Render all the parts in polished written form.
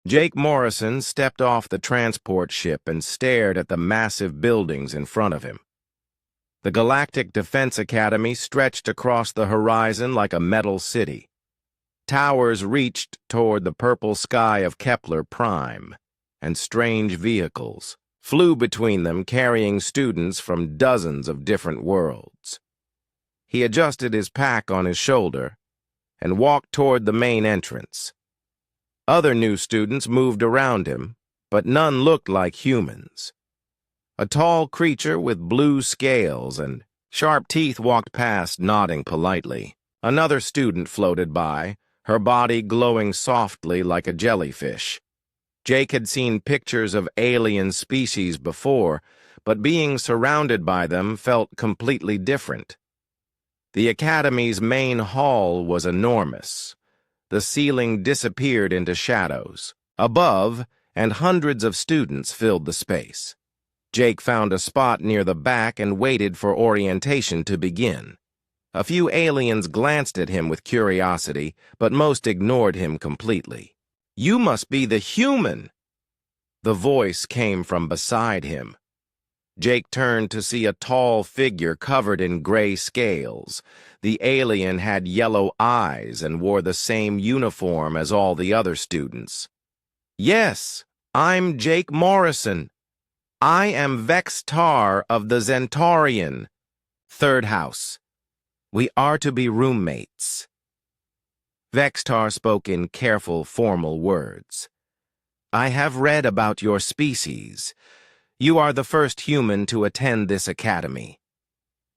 Jake Morrison stepped off the transport ship and stared at the massive buildings in front of him. The Galactic Defense Academy stretched across the horizon like a metal city. Towers reached toward the purple sky of Kepler Prime, and strange vehicles flew between them carrying students from dozens of different worlds. He adjusted his pack on his shoulder and walked toward the main entrance. Other new students moved around him, but none looked like humans. A tall creature with blue scales and sharp teeth walked past, nodding politely. Another student floated by, her body glowing softly like a jellyfish. Jake had seen pictures of alien species before, but being surrounded by them felt completely different. The Academy's main hall was enormous. The ceiling disappeared into shadows. Above, and hundreds of students filled the space. Jake found a spot near the back and waited for orientation to begin. A few aliens glanced at him with curiosity, but most ignored him completely. "You must be the human!" The voice came from beside him. Jake turned to see a tall figure covered in gray scales. The alien had yellow eyes and wore the same uniform as all the other students. "Yes, I'm Jake Morrison. I am Vextar of the Zentaurian, third house. We are to be roommates." Vextar spoke in careful, formal words. "I have read about your species. You are the first human to attend this academy."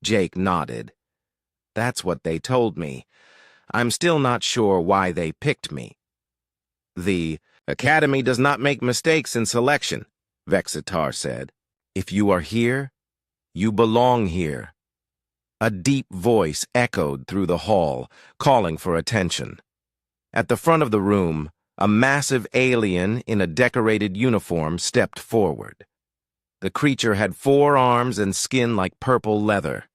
Jake nodded. "That's what they told me. I'm still not sure why they picked me." "The academy does not make mistakes in selection," Vextar said. "If you are here, you belong here." A deep voice echoed through the hall, calling for attention. At the front of the room, a massive alien in a decorated uniform stepped forward. The creature had 4 arms and skin like purple leather.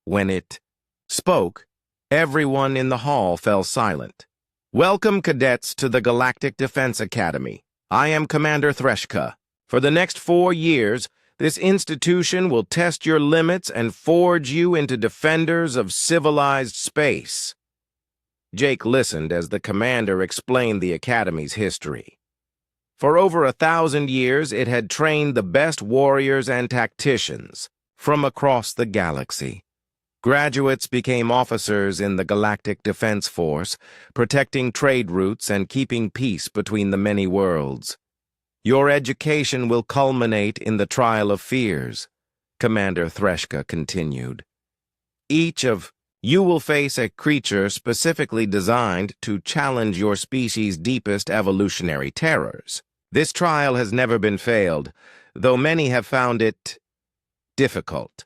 When it spoke, everyone in the hall fell silent. "Welcome, cadets, to the Galactic Defense Academy. I am Commander Threshka. For the next 4 years, this institution will test your limits and forge you into defenders of civilized space." Jake listened as the commander explained the Academy's history. For over 1,000 years, it had trained the best warriors and tacticians from across the galaxy. Graduates became officers in the Galactic Defense Force, protecting trade routes and keeping peace between the many worlds. "Your education will culminate in the Trial of Fears," Commander Threshka continued. "Each of you will face a creature specifically designed to challenge your species' deepest evolutionary terrors. This trial has never been failed, though many have found it difficult."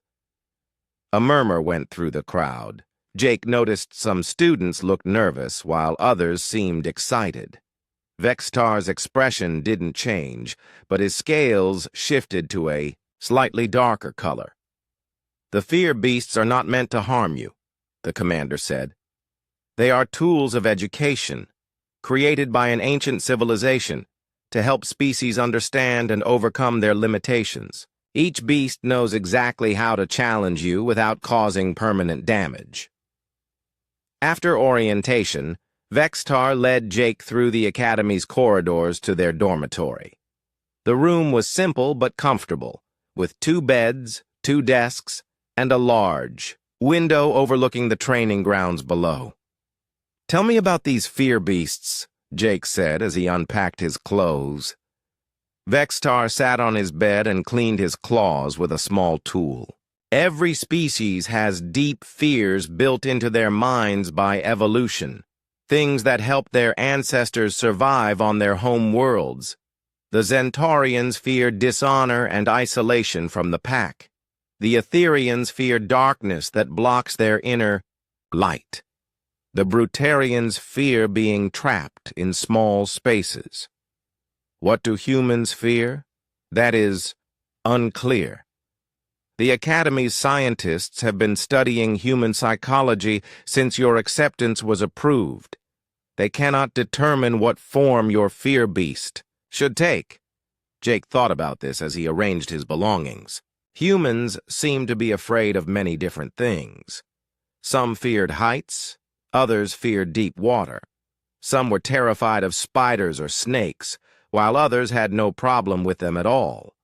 A murmur went through the crowd. Jake noticed some students looked nervous, while others seemed excited. Vextar's expression didn't change, but his scales shifted to a slightly darker color. "The fear beasts are not meant to harm you," the commander said. "They are tools of education, created by an ancient civilization, to help species understand and overcome their limitations. Each beast knows exactly how to challenge you without causing permanent damage." After orientation, Vextar led Jake through the Academy's corridors to their dormitory. The room was simple but comfortable, with 2 beds, 2 desks, and a large window overlooking the training grounds below. "Tell me about these fear beasts," Jake said as he unpacked his clothes. Vextar sat on his bed and cleaned his claws with a small tool. "Every species has deep fears built into their minds by evolution, things that help their ancestors survive on their home worlds. The Zentaurians fear dishonor and isolation from the pack. The Etherians fear darkness that blocks their inner light. The Brutarians fear being trapped in small spaces. What do humans fear? That is unclear. The Academy's scientists have been studying human psychology since your acceptance was approved. They cannot determine what form your fear beast should take. Jake thought about this as he arranged his belongings. Humans seemed to be afraid of many different things. Some feared heights, others feared deep water. Some were terrified of spiders or snakes, while others had no problem with them at all.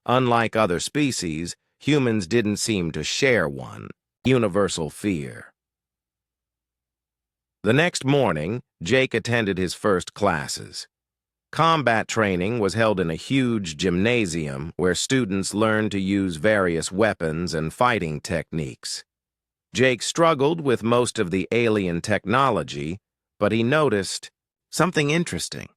Unlike other species, humans didn't seem to share one universal fear. The next morning, Jake attended his first classes. Combat training was held in a huge gymnasium where students learned to use various weapons and fighting techniques. Jake struggled with most of the alien technology, but he noticed something interesting.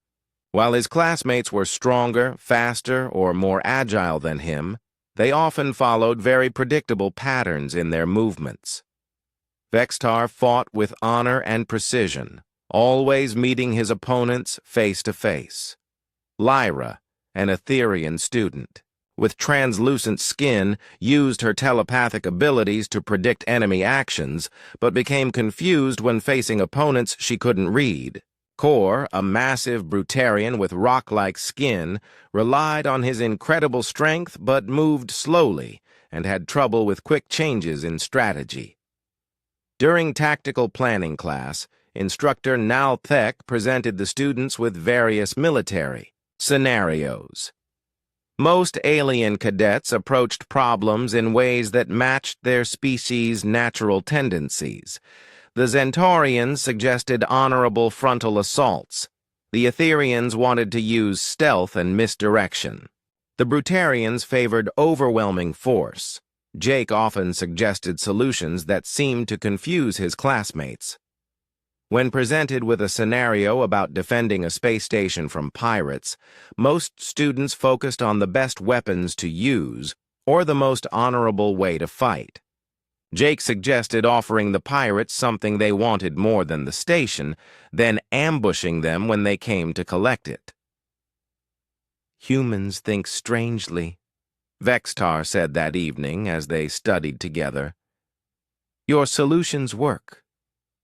While his classmates were stronger, faster, or more agile than him, they often followed very predictable patterns in their movements. Vextar fought with honor and precision, always meeting his opponents face to face. Lyra, an Etherian student, with translucent skin, used her telepathic abilities to predict enemy actions, but became confused when facing opponents she couldn't read. Kor, a massive Brutarian with rock-like skin, relied on his incredible strength but moved slowly and had trouble with quick changes in strategy. During tactical planning class, instructor Nal Thek presented the students with various military scenarios. Most alien cadets approached problems in ways that matched their species' natural tendencies. The Zentaurians suggested honorable frontal assaults. The Etherians wanted to use stealth and misdirection. The Brutarians favored overwhelming force. Jake often suggested solutions that seemed to confuse his classmates. When presented with a scenario about defending a space station from pirates, most students focused on the best weapons to use or the most honorable way to fight. Jake suggested offering the pirates something they wanted more than the station, then ambushing them when they came to collect it. "Humans think strangely," Vextar said that evening as they studied together. "Your solutions work,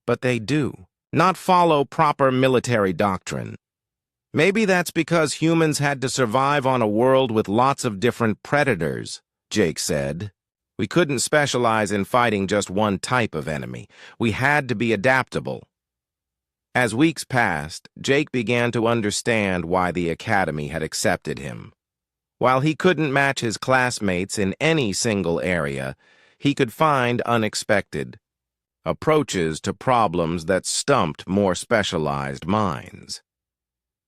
but they do not follow proper military doctrine. Maybe that's because humans had to survive on a world with lots of different predators," Jake said. "We couldn't specialize in fighting just one type of enemy. We had to be adaptable." As weeks passed, Jake began to understand why the Academy had accepted him. While he couldn't match his classmates in any single area, he could find unexpected approaches to problems that stumped more specialized minds.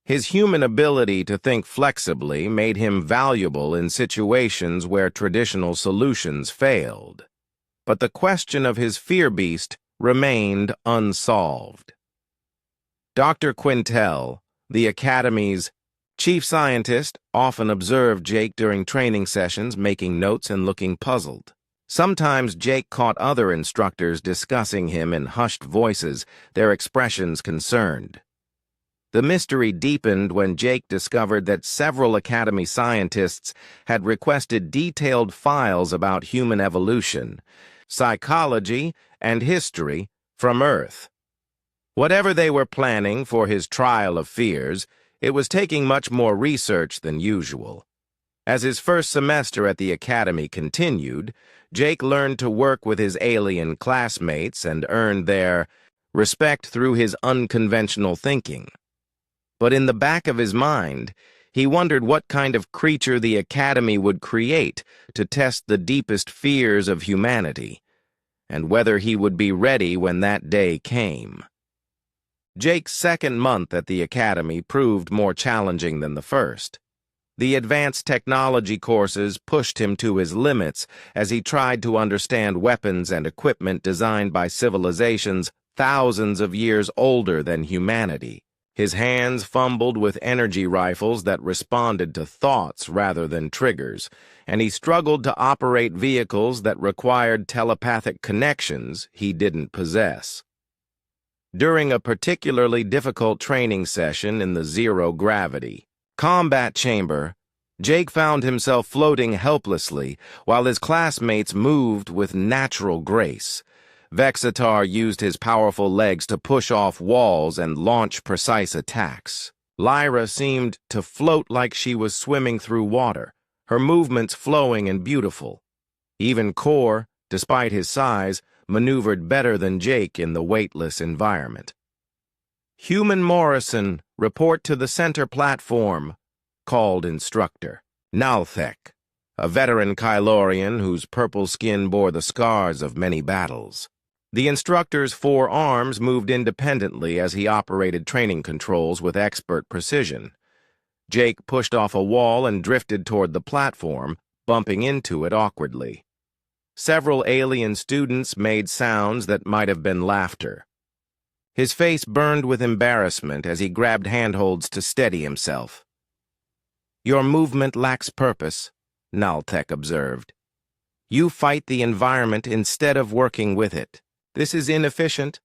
His human ability to think flexibly made him valuable in situations where traditional solutions failed. But the question of his fear beast remained unsolved. Dr. Quintel, the Academy's chief scientist, often observed Jake during training sessions, making notes and looking puzzled. Sometimes Jake caught other instructors discussing him in hushed voices, their expressions concerned. The mystery deepened when Jake discovered that several Academy scientists had requested detailed files about human evolution, psychology, and history from Earth. Whatever they were planning for his trial of fears, it was taking much more research than usual. As his first semester at the Academy continued, Jake learned to work with his alien classmates and earned their respect through his unconventional thinking. But in the back of his mind, he wondered what kind of creature the Academy would create to test the deepest fears of humanity, and whether he would be ready when that day came. Jake's second month at the Academy proved more challenging than the first. The advanced technology courses pushed him to his limits as he tried to understand weapons and equipment designed by civilizations thousands of years older than humanity. His hands fumbled with energy rifles that responded to thoughts rather than triggers, and he struggled to operate vehicles that required telepathic connections he didn't possess. During a particularly difficult training session in the zero-gravity combat chamber, Jake found himself floating helplessly while his classmates moved with natural grace. Vexitar used his powerful legs to push off walls and launch precise attacks. Lyra seemed to float like she was swimming through water, her movements flowing and beautiful. Even Kor, despite his size, maneuvered better than Jake in the weightless environment. "Human Morrison, report to the center platform," called instructor. Nalthek, a veteran Kylorian whose purple skin bore the scars of many battles. The instructor's 4 arms moved independently as he operated training controls with expert precision. Jake pushed off a wall and drifted toward the platform, bumping into it awkwardly. Several alien students made sounds that might have been laughter. His face burned with embarrassment as he grabbed handholds to steady himself. "Your movement lacks purpose," Naltek observed. "You fight the environment instead of working with it. This is inefficient."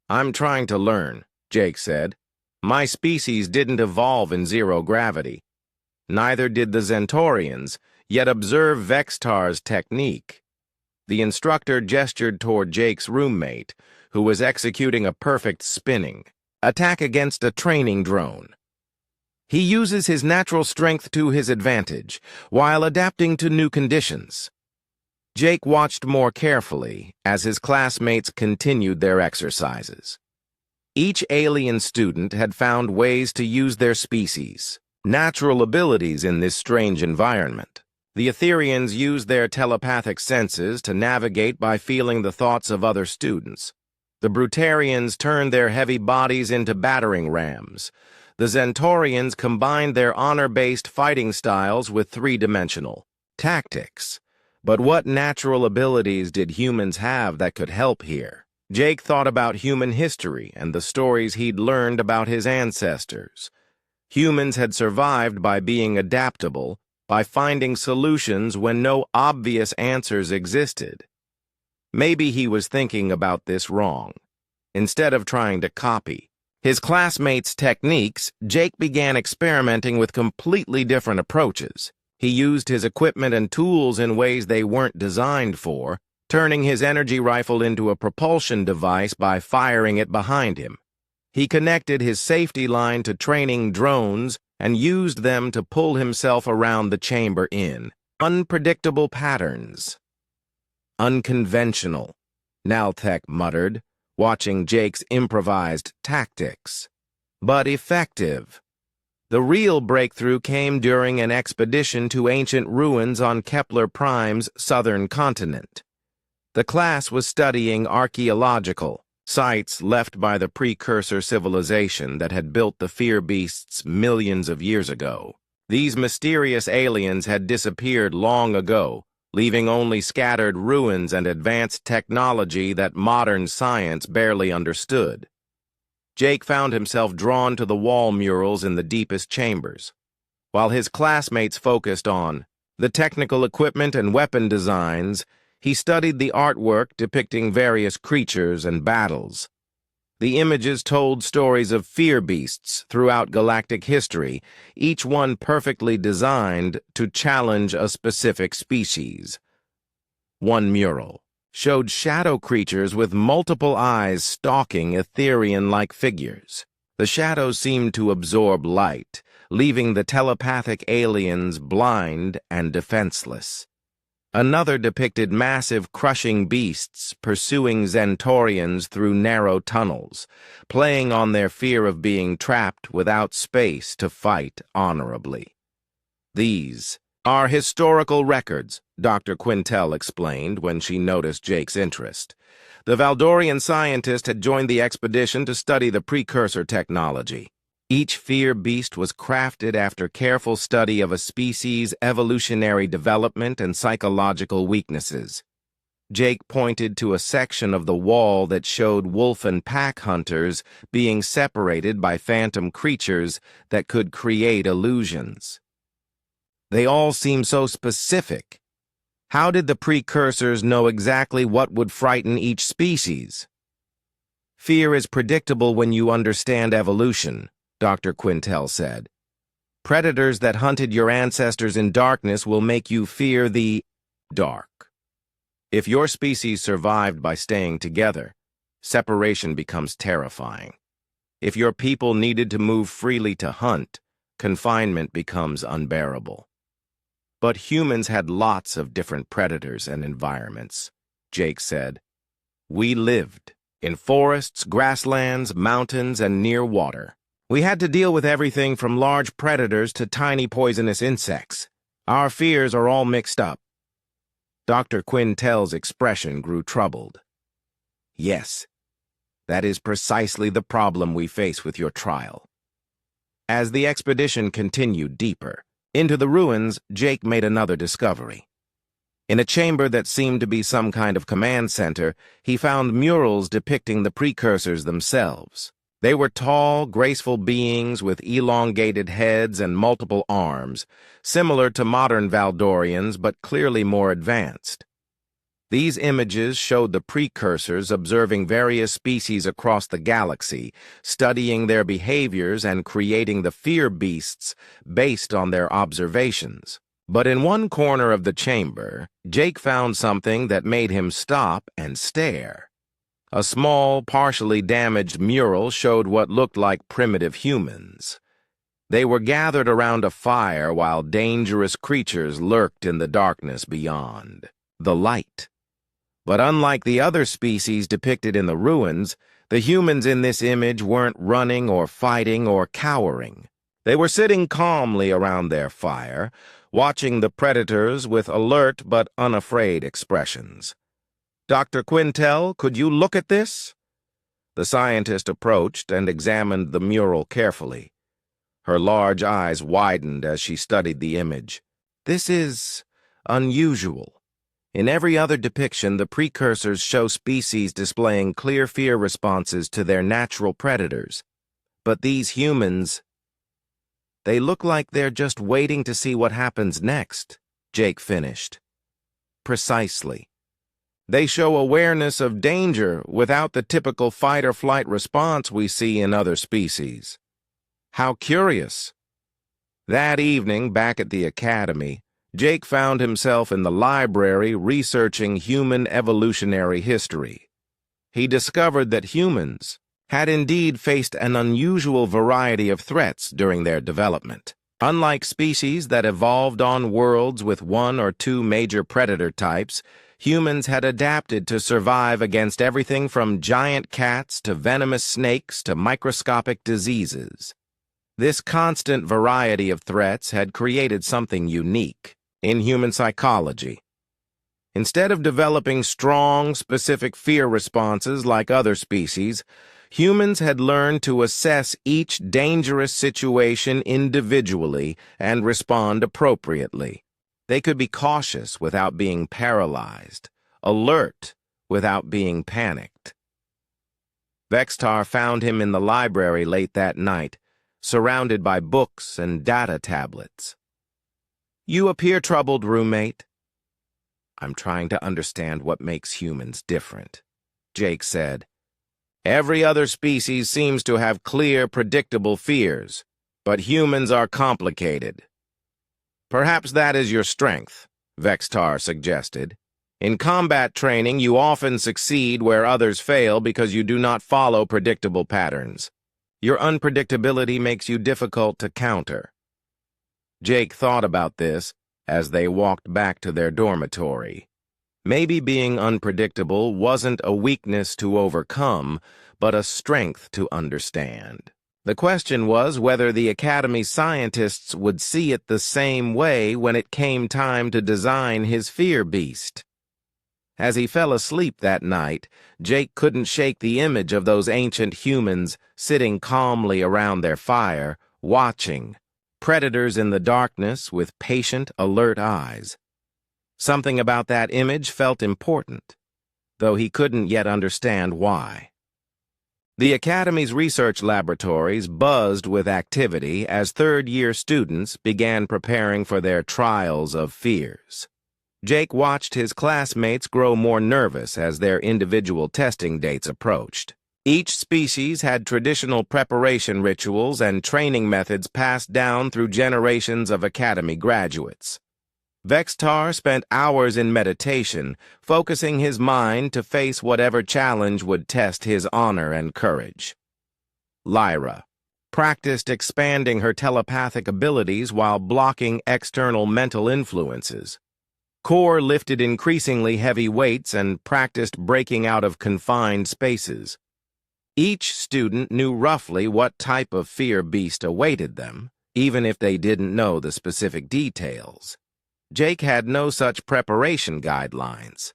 "I'm trying to learn," Jake said. "My species didn't evolve in zero gravity. Neither did the Zentorians, yet observe Vextar's technique." The instructor gestured toward Jake's roommate, who was executing a perfect spinning attack against a training drone. "He uses his natural strength to his advantage, while adapting to new conditions." Jake watched more carefully as his classmates continued their exercises. Each alien student had found ways to use their species' natural abilities in this strange environment. The Etherians used their telepathic senses to navigate by feeling the thoughts of other students. The Brutarians turned their heavy bodies into battering rams. The Zentorians combined their honor-based fighting styles with 3-dimensional tactics. But what natural abilities did humans have that could help here? Jake thought about human history and the stories he'd learned about his ancestors. Humans had survived by being adaptable, by finding solutions when no obvious answers existed. Maybe he was thinking about this wrong. Instead of trying to copy his classmates' techniques, Jake began experimenting with completely different approaches. He used his equipment and tools in ways they weren't designed for, turning his energy rifle into a propulsion device by firing it behind him. He connected his safety line to training drones and used them to pull himself around the chamber in unpredictable patterns. "Unconventional," Naltek muttered, watching Jake's improvised tactics. "But effective." The real breakthrough came during an expedition to ancient ruins on Kepler Prime's southern continent. The class was studying archaeological sites left by the precursor civilization that had built the fear beasts millions of years ago. These mysterious aliens had disappeared long ago, leaving only scattered ruins and advanced technology that modern science barely understood. Jake found himself drawn to the wall murals in the deepest chambers. While his classmates focused on the technical equipment and weapon designs, he studied the artwork depicting various creatures and battles. The images told stories of fear beasts throughout galactic history, each one perfectly designed to challenge a specific species. One mural showed shadow creatures with multiple eyes stalking Etherian-like figures. The shadows seemed to absorb light, leaving the telepathic aliens blind and defenseless. Another depicted massive crushing beasts pursuing Zentorians through narrow tunnels, playing on their fear of being trapped without space to fight honorably. "These are historical records," Dr. Quintel explained when she noticed Jake's interest. The Valdorian scientist had joined the expedition to study the precursor technology. Each fear beast was crafted after careful study of a species' evolutionary development and psychological weaknesses. Jake pointed to a section of the wall that showed wolf and pack hunters being separated by phantom creatures that could create illusions. "They all seem so specific. How did the precursors know exactly what would frighten each species?" "Fear is predictable when you understand evolution," Dr. Quintel said. "Predators that hunted your ancestors in darkness will make you fear the dark. If your species survived by staying together, separation becomes terrifying. If your people needed to move freely to hunt, confinement becomes unbearable. But humans had lots of different predators and environments, Jake said. We lived in forests, grasslands, mountains, and near water. We had to deal with everything from large predators to tiny poisonous insects. Our fears are all mixed up. Dr. Quintel's expression grew troubled. Yes, that is precisely the problem we face with your trial. As the expedition continued deeper into the ruins, Jake made another discovery. In a chamber that seemed to be some kind of command center, he found murals depicting the precursors themselves. They were tall, graceful beings with elongated heads and multiple arms, similar to modern Valdorians but clearly more advanced. These images showed the precursors observing various species across the galaxy, studying their behaviors and creating the fear beasts based on their observations. But in one corner of the chamber, Jake found something that made him stop and stare. A small, partially damaged mural showed what looked like primitive humans. They were gathered around a fire while dangerous creatures lurked in the darkness beyond the light. But unlike the other species depicted in the ruins, the humans in this image weren't running or fighting or cowering. They were sitting calmly around their fire, watching the predators with alert but unafraid expressions. Dr. Quintel, could you look at this? The scientist approached and examined the mural carefully. Her large eyes widened as she studied the image. This is unusual. In every other depiction, the precursors show species displaying clear fear responses to their natural predators. But these humans, they look like they're just waiting to see what happens next, Jake finished. Precisely. They show awareness of danger without the typical fight-or-flight response we see in other species. How curious. That evening, back at the academy, Jake found himself in the library researching human evolutionary history. He discovered that humans had indeed faced an unusual variety of threats during their development. Unlike species that evolved on worlds with one or two major predator types, humans had adapted to survive against everything from giant cats to venomous snakes to microscopic diseases. This constant variety of threats had created something unique in human psychology. Instead of developing strong, specific fear responses like other species, humans had learned to assess each dangerous situation individually and respond appropriately. They could be cautious without being paralyzed, alert without being panicked. Vextar found him in the library late that night, surrounded by books and data tablets. You appear troubled, roommate. I'm trying to understand what makes humans different, Jake said. Every other species seems to have clear, predictable fears, but humans are complicated. Perhaps that is your strength, Vextar suggested. In combat training, you often succeed where others fail because you do not follow predictable patterns. Your unpredictability makes you difficult to counter. Jake thought about this as they walked back to their dormitory. Maybe being unpredictable wasn't a weakness to overcome, but a strength to understand. The question was whether the Academy scientists would see it the same way when it came time to design his fear beast. As he fell asleep that night, Jake couldn't shake the image of those ancient humans sitting calmly around their fire, watching, predators in the darkness with patient, alert eyes. Something about that image felt important, though he couldn't yet understand why. The Academy's research laboratories buzzed with activity as third-year students began preparing for their trials of fears. Jake watched his classmates grow more nervous as their individual testing dates approached. Each species had traditional preparation rituals and training methods passed down through generations of Academy graduates. Vextar spent hours in meditation, focusing his mind to face whatever challenge would test his honor and courage. Lyra practiced expanding her telepathic abilities while blocking external mental influences. Core lifted increasingly heavy weights and practiced breaking out of confined spaces. Each student knew roughly what type of fear beast awaited them, even if they didn't know the specific details. Jake had no such preparation guidelines.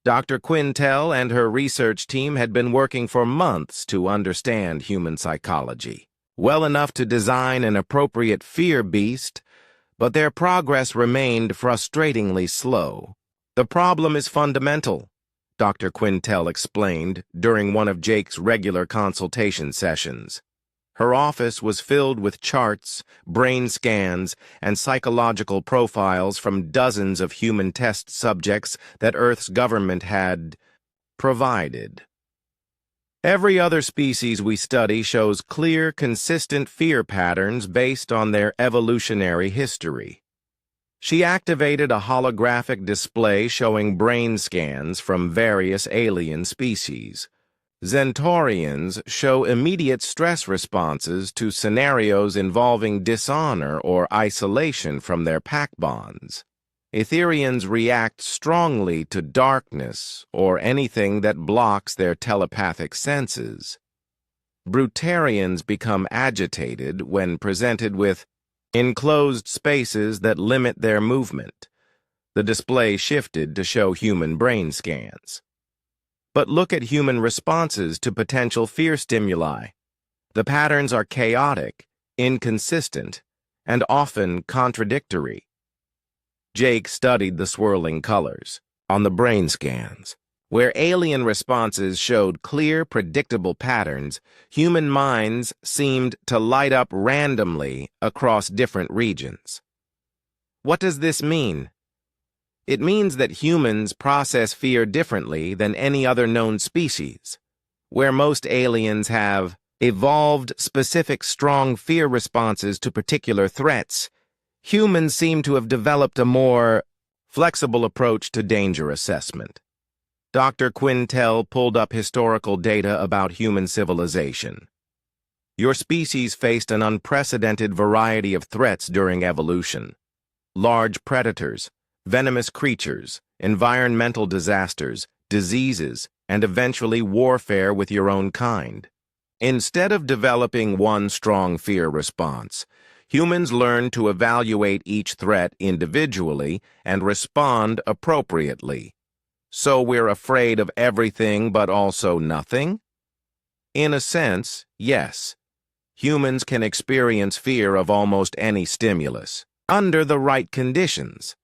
Dr. Quintel and her research team had been working for months to understand human psychology, well enough to design an appropriate fear beast, but their progress remained frustratingly slow. "The problem is fundamental," Dr. Quintel explained during one of Jake's regular consultation sessions. Her office was filled with charts, brain scans, and psychological profiles from dozens of human test subjects that Earth's government had provided. Every other species we study shows clear, consistent fear patterns based on their evolutionary history. She activated a holographic display showing brain scans from various alien species. Centaurians show immediate stress responses to scenarios involving dishonor or isolation from their pack bonds. Etherians react strongly to darkness or anything that blocks their telepathic senses. Brutarians become agitated when presented with enclosed spaces that limit their movement. The display shifted to show human brain scans. But look at human responses to potential fear stimuli. The patterns are chaotic, inconsistent, and often contradictory. Jake studied the swirling colors on the brain scans. Where alien responses showed clear, predictable patterns, human minds seemed to light up randomly across different regions. What does this mean? It means that humans process fear differently than any other known species. Where most aliens have evolved specific strong fear responses to particular threats, humans seem to have developed a more flexible approach to danger assessment. Dr. Quintel pulled up historical data about human civilization. Your species faced an unprecedented variety of threats during evolution. Large predators, venomous creatures, environmental disasters, diseases, and eventually warfare with your own kind. Instead of developing one strong fear response, humans learn to evaluate each threat individually and respond appropriately. So we're afraid of everything but also nothing? In a sense, yes. Humans can experience fear of almost any stimulus, under the right conditions.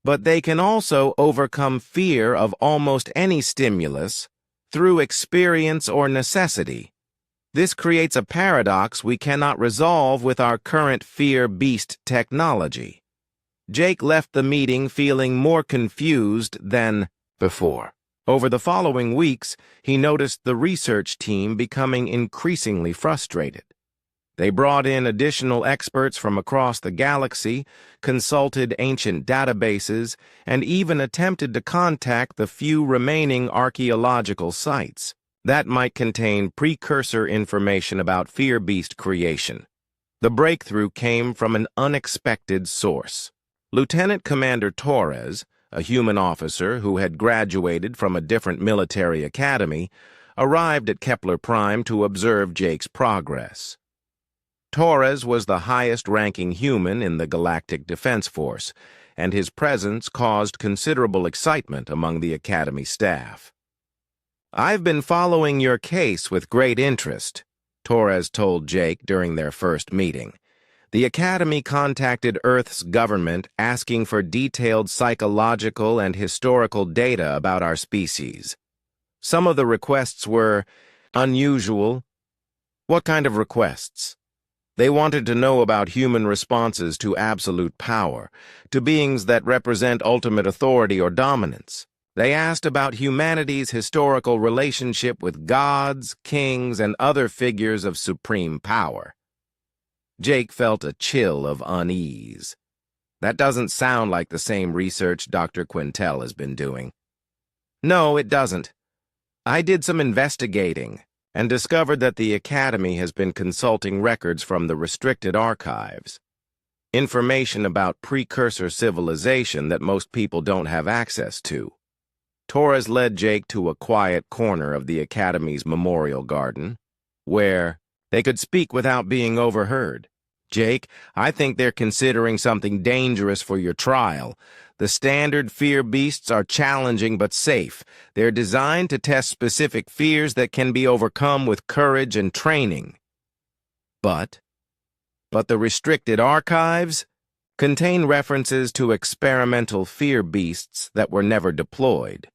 But they can also overcome fear of almost any stimulus through experience or necessity. This creates a paradox we cannot resolve with our current fear beast technology. Jake left the meeting feeling more confused than before. Over the following weeks, he noticed the research team becoming increasingly frustrated. They brought in additional experts from across the galaxy, consulted ancient databases, and even attempted to contact the few remaining archaeological sites that might contain precursor information about fear beast creation. The breakthrough came from an unexpected source. Lieutenant Commander Torres, a human officer who had graduated from a different military academy, arrived at Kepler Prime to observe Jake's progress. Torres was the highest-ranking human in the Galactic Defense Force, and his presence caused considerable excitement among the Academy staff. "I've been following your case with great interest," Torres told Jake during their first meeting. "The Academy contacted Earth's government asking for detailed psychological and historical data about our species. Some of the requests were unusual." "What kind of requests?" "They wanted to know about human responses to absolute power, to beings that represent ultimate authority or dominance. They asked about humanity's historical relationship with gods, kings, and other figures of supreme power." Jake felt a chill of unease. That doesn't sound like the same research Dr. Quintel has been doing. No, it doesn't. I did some investigating and discovered that the Academy has been consulting records from the restricted archives. Information about precursor civilization that most people don't have access to. Torres led Jake to a quiet corner of the Academy's memorial garden, where they could speak without being overheard. Jake, I think they're considering something dangerous for your trial. The standard fear beasts are challenging but safe. They're designed to test specific fears that can be overcome with courage and training. But the restricted archives contain references to experimental fear beasts that were never deployed.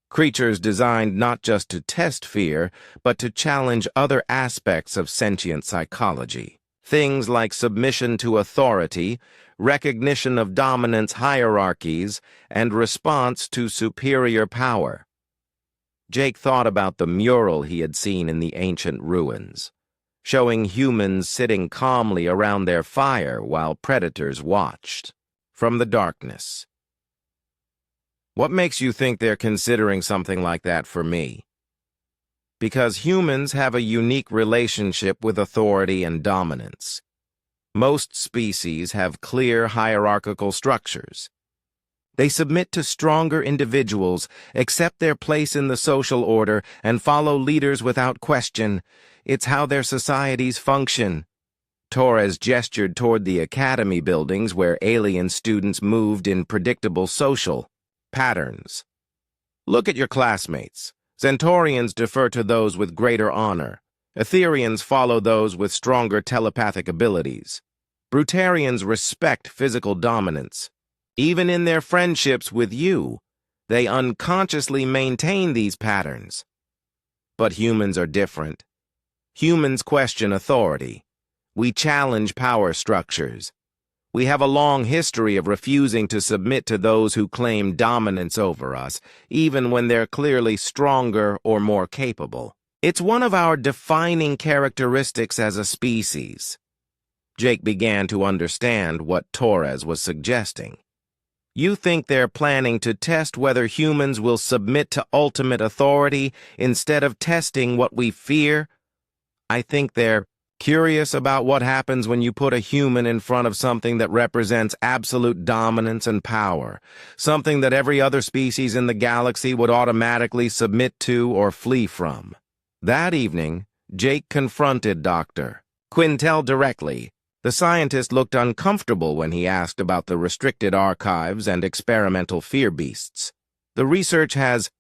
Creatures designed not just to test fear, but to challenge other aspects of sentient psychology. Things like submission to authority, recognition of dominance hierarchies, and response to superior power. Jake thought about the mural he had seen in the ancient ruins, showing humans sitting calmly around their fire while predators watched from the darkness. What makes you think they're considering something like that for me? Because humans have a unique relationship with authority and dominance. Most species have clear hierarchical structures. They submit to stronger individuals, accept their place in the social order, and follow leaders without question. It's how their societies function. Torres gestured toward the academy buildings where alien students moved in predictable social patterns. Look at your classmates. Centaurians defer to those with greater honor. Etherians follow those with stronger telepathic abilities. Brutarians respect physical dominance. Even in their friendships with you, they unconsciously maintain these patterns. But humans are different. Humans question authority. We challenge power structures. We have a long history of refusing to submit to those who claim dominance over us, even when they're clearly stronger or more capable. It's one of our defining characteristics as a species. Jake began to understand what Torres was suggesting. You think they're planning to test whether humans will submit to ultimate authority instead of testing what we fear? I think they're curious about what happens when you put a human in front of something that represents absolute dominance and power, something that every other species in the galaxy would automatically submit to or flee from. That evening, Jake confronted Dr. Quintel directly. The scientist looked uncomfortable when he asked about the restricted archives and experimental fear beasts. The research has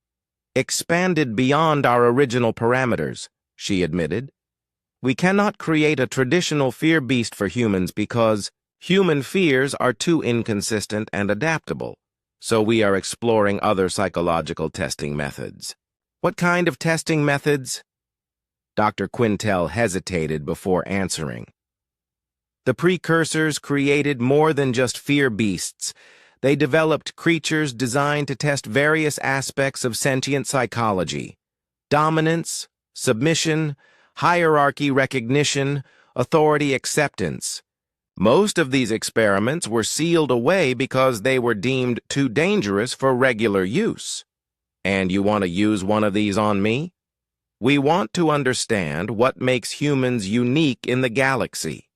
expanded beyond our original parameters, she admitted. We cannot create a traditional fear beast for humans because human fears are too inconsistent and adaptable, so we are exploring other psychological testing methods. What kind of testing methods? Dr. Quintel hesitated before answering. The precursors created more than just fear beasts. They developed creatures designed to test various aspects of sentient psychology: dominance, submission, hierarchy recognition, authority acceptance. Most of these experiments were sealed away because they were deemed too dangerous for regular use. And you want to use one of these on me? We want to understand what makes humans unique in the galaxy.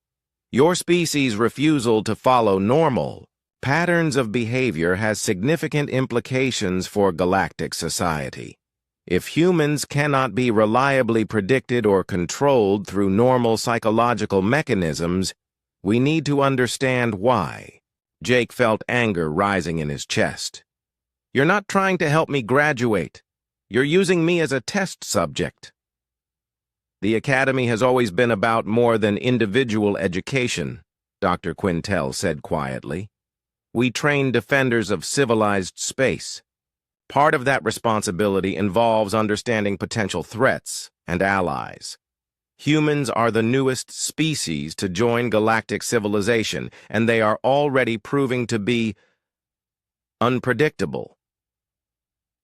Your species' refusal to follow normal patterns of behavior has significant implications for galactic society. If humans cannot be reliably predicted or controlled through normal psychological mechanisms, we need to understand why. Jake felt anger rising in his chest. You're not trying to help me graduate. You're using me as a test subject. The Academy has always been about more than individual education, Dr. Quintel said quietly. We train defenders of civilized space. Part of that responsibility involves understanding potential threats and allies. Humans are the newest species to join galactic civilization, and they are already proving to be unpredictable.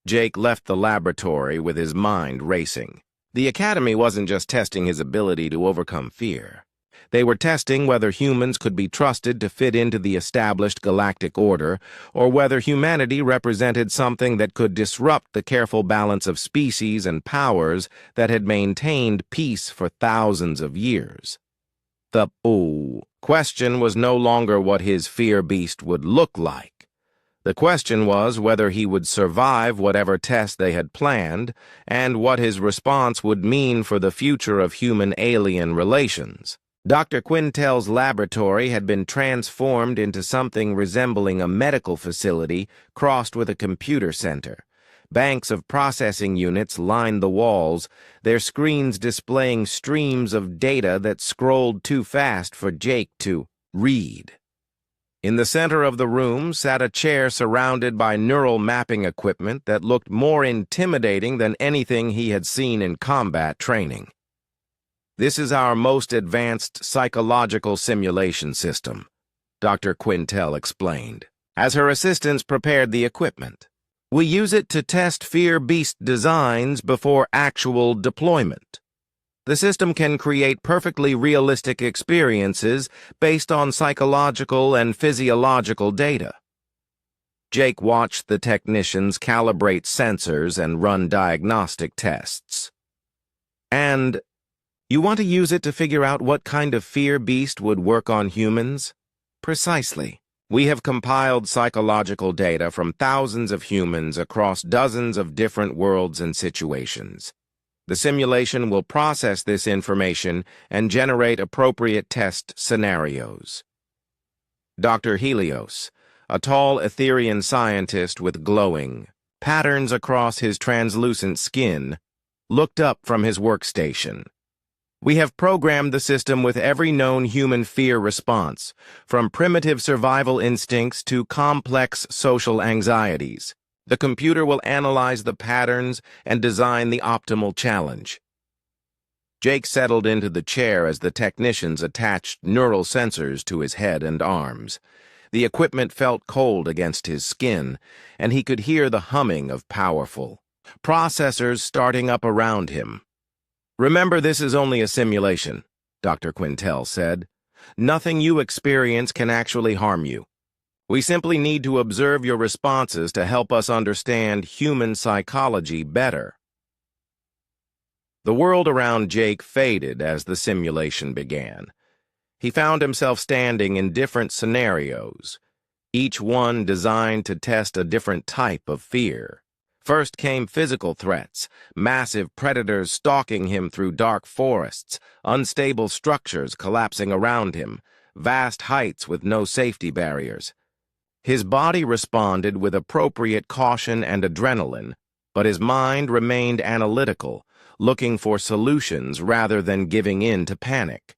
Jake left the laboratory with his mind racing. The Academy wasn't just testing his ability to overcome fear. They were testing whether humans could be trusted to fit into the established galactic order, or whether humanity represented something that could disrupt the careful balance of species and powers that had maintained peace for thousands of years. The question was no longer what his fear beast would look like. The question was whether he would survive whatever test they had planned, and what his response would mean for the future of human-alien relations. Dr. Quintel's laboratory had been transformed into something resembling a medical facility crossed with a computer center. Banks of processing units lined the walls, their screens displaying streams of data that scrolled too fast for Jake to read. In the center of the room sat a chair surrounded by neural mapping equipment that looked more intimidating than anything he had seen in combat training. "This is our most advanced psychological simulation system," Dr. Quintel explained, as her assistants prepared the equipment. "We use it to test fear beast designs before actual deployment. The system can create perfectly realistic experiences based on psychological and physiological data." Jake watched the technicians calibrate sensors and run diagnostic tests. "And you want to use it to figure out what kind of fear beast would work on humans?" "Precisely. We have compiled psychological data from thousands of humans across dozens of different worlds and situations. The simulation will process this information and generate appropriate test scenarios." Dr. Helios, a tall Etherian scientist with glowing patterns across his translucent skin, looked up from his workstation. "We have programmed the system with every known human fear response, from primitive survival instincts to complex social anxieties. The computer will analyze the patterns and design the optimal challenge." Jake settled into the chair as the technicians attached neural sensors to his head and arms. The equipment felt cold against his skin, and he could hear the humming of powerful processors starting up around him. "Remember, this is only a simulation," Dr. Quintel said. "Nothing you experience can actually harm you. We simply need to observe your responses to help us understand human psychology better." The world around Jake faded as the simulation began. He found himself standing in different scenarios, each one designed to test a different type of fear. First came physical threats, massive predators stalking him through dark forests, unstable structures collapsing around him, vast heights with no safety barriers. His body responded with appropriate caution and adrenaline, but his mind remained analytical, looking for solutions rather than giving in to panic.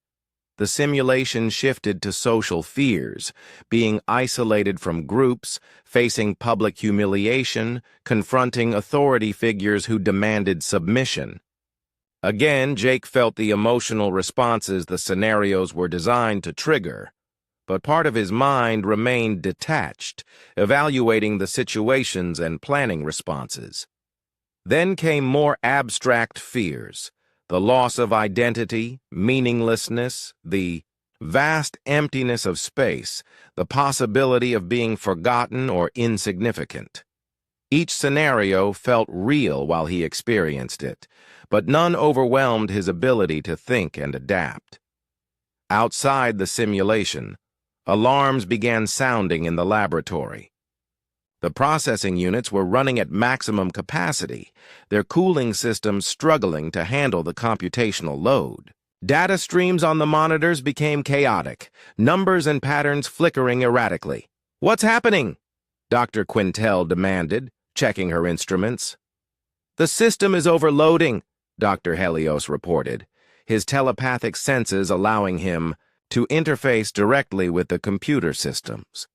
The simulation shifted to social fears, being isolated from groups, facing public humiliation, confronting authority figures who demanded submission. Again, Jake felt the emotional responses the scenarios were designed to trigger, but part of his mind remained detached, evaluating the situations and planning responses. Then came more abstract fears: the loss of identity, meaninglessness, the vast emptiness of space, the possibility of being forgotten or insignificant. Each scenario felt real while he experienced it, but none overwhelmed his ability to think and adapt. Outside the simulation, alarms began sounding in the laboratory. The processing units were running at maximum capacity, their cooling systems struggling to handle the computational load. Data streams on the monitors became chaotic, numbers and patterns flickering erratically. "What's happening?" Dr. Quintel demanded, checking her instruments. "The system is overloading," Dr. Helios reported, his telepathic senses allowing him to interface directly with the computer systems.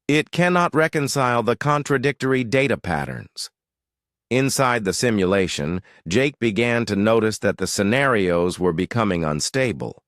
"It cannot reconcile the contradictory data patterns." Inside the simulation, Jake began to notice that the scenarios were becoming unstable.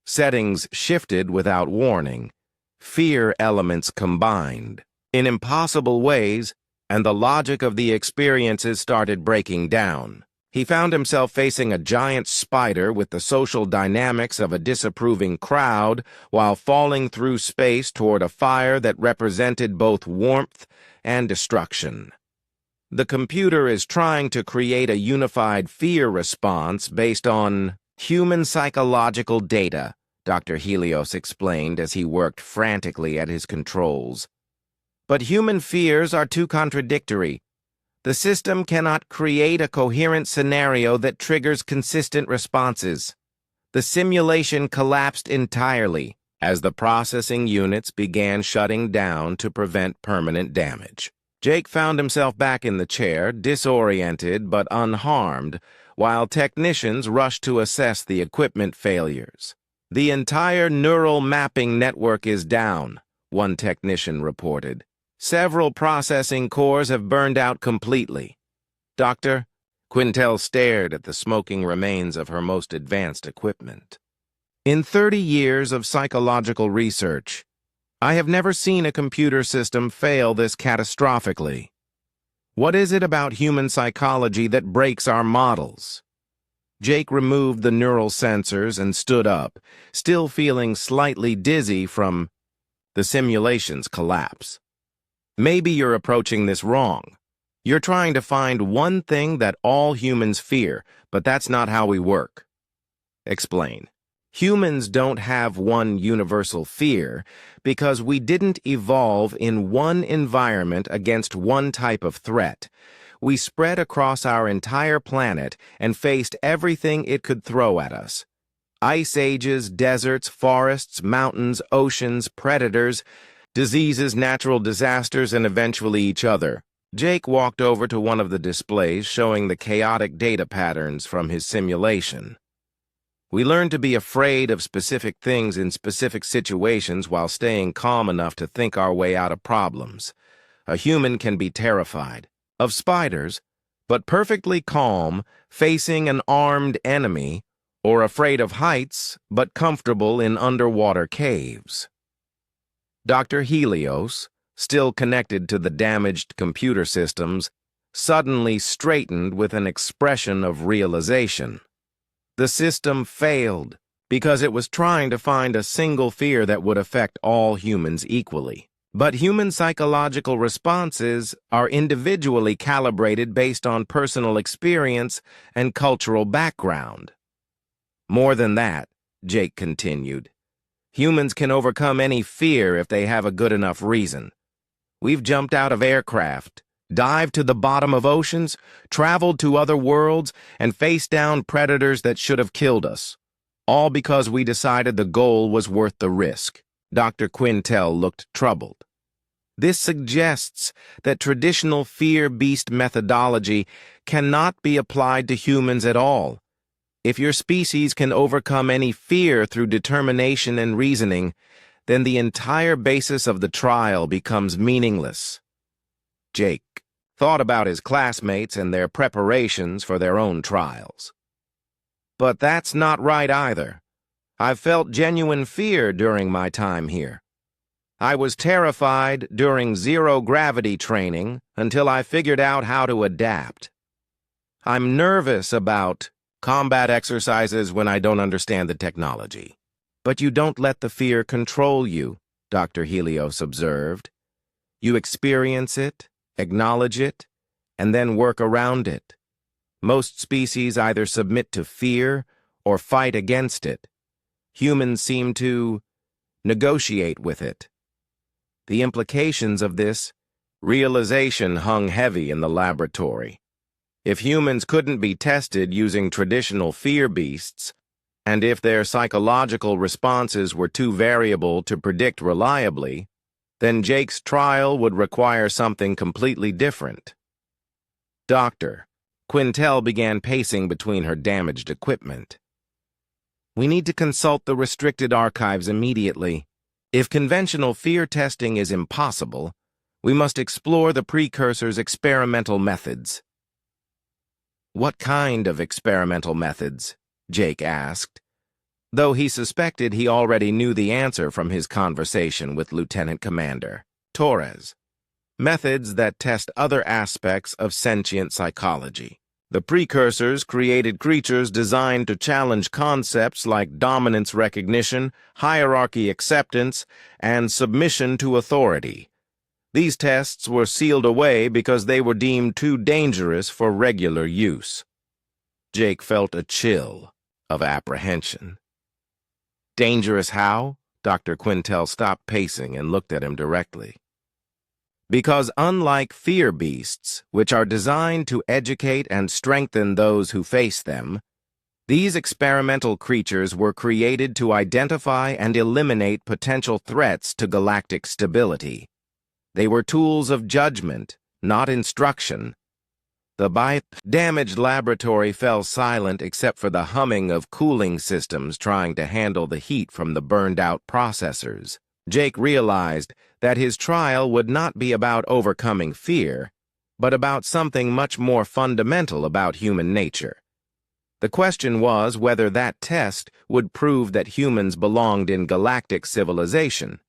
Settings shifted without warning, fear elements combined in impossible ways, and the logic of the experiences started breaking down. He found himself facing a giant spider with the social dynamics of a disapproving crowd while falling through space toward a fire that represented both warmth and destruction. The computer is trying to create a unified fear response based on human psychological data, Dr. Helios explained as he worked frantically at his controls. But human fears are too contradictory. The system cannot create a coherent scenario that triggers consistent responses. The simulation collapsed entirely as the processing units began shutting down to prevent permanent damage. Jake found himself back in the chair, disoriented but unharmed, while technicians rushed to assess the equipment failures. "The entire neural mapping network is down," one technician reported. "Several processing cores have burned out completely." "Doctor?" Quintel stared at the smoking remains of her most advanced equipment. "In 30 years of psychological research, I have never seen a computer system fail this catastrophically. What is it about human psychology that breaks our models?" Jake removed the neural sensors and stood up, still feeling slightly dizzy from the simulation's collapse. "Maybe you're approaching this wrong. You're trying to find one thing that all humans fear, but that's not how we work." "Explain." "Humans don't have one universal fear because we didn't evolve in one environment against one type of threat. We spread across our entire planet and faced everything it could throw at us. Ice ages, deserts, forests, mountains, oceans, predators, diseases, natural disasters, and eventually each other." Jake walked over to one of the displays showing the chaotic data patterns from his simulation. "We learn to be afraid of specific things in specific situations while staying calm enough to think our way out of problems. A human can be terrified of spiders, but perfectly calm, facing an armed enemy, or afraid of heights, but comfortable in underwater caves." Dr. Helios, still connected to the damaged computer systems, suddenly straightened with an expression of realization. The system failed because it was trying to find a single fear that would affect all humans equally. But human psychological responses are individually calibrated based on personal experience and cultural background. "More than that," Jake continued, "humans can overcome any fear if they have a good enough reason. We've jumped out of aircraft, dived to the bottom of oceans, traveled to other worlds, and faced down predators that should have killed us, all because we decided the goal was worth the risk." Dr. Quintel looked troubled. "This suggests that traditional fear-beast methodology cannot be applied to humans at all. If your species can overcome any fear through determination and reasoning, then the entire basis of the trial becomes meaningless." Jake thought about his classmates and their preparations for their own trials. "But that's not right either. I've felt genuine fear during my time here. I was terrified during zero-gravity training until I figured out how to adapt. I'm nervous about combat exercises when I don't understand the technology." "But you don't let the fear control you," Dr. Helios observed. "You experience it, acknowledge it, and then work around it. Most species either submit to fear or fight against it. Humans seem to negotiate with it." The implications of this realization hung heavy in the laboratory. If humans couldn't be tested using traditional fear beasts, and if their psychological responses were too variable to predict reliably, then Jake's trial would require something completely different. "Doctor," Quintel began pacing between her damaged equipment. "We need to consult the restricted archives immediately. If conventional fear testing is impossible, we must explore the precursor's experimental methods." "What kind of experimental methods?" Jake asked, though he suspected he already knew the answer from his conversation with Lieutenant Commander Torres. "Methods that test other aspects of sentient psychology." The precursors created creatures designed to challenge concepts like dominance recognition, hierarchy acceptance, and submission to authority. These tests were sealed away because they were deemed too dangerous for regular use. Jake felt a chill of apprehension. Dangerous how? Dr. Quintel stopped pacing and looked at him directly. Because unlike fear beasts, which are designed to educate and strengthen those who face them, these experimental creatures were created to identify and eliminate potential threats to galactic stability. They were tools of judgment, not instruction. The damaged laboratory fell silent except for the humming of cooling systems trying to handle the heat from the burned-out processors. Jake realized that his trial would not be about overcoming fear, but about something much more fundamental about human nature. The question was whether that test would prove that humans belonged in galactic civilization,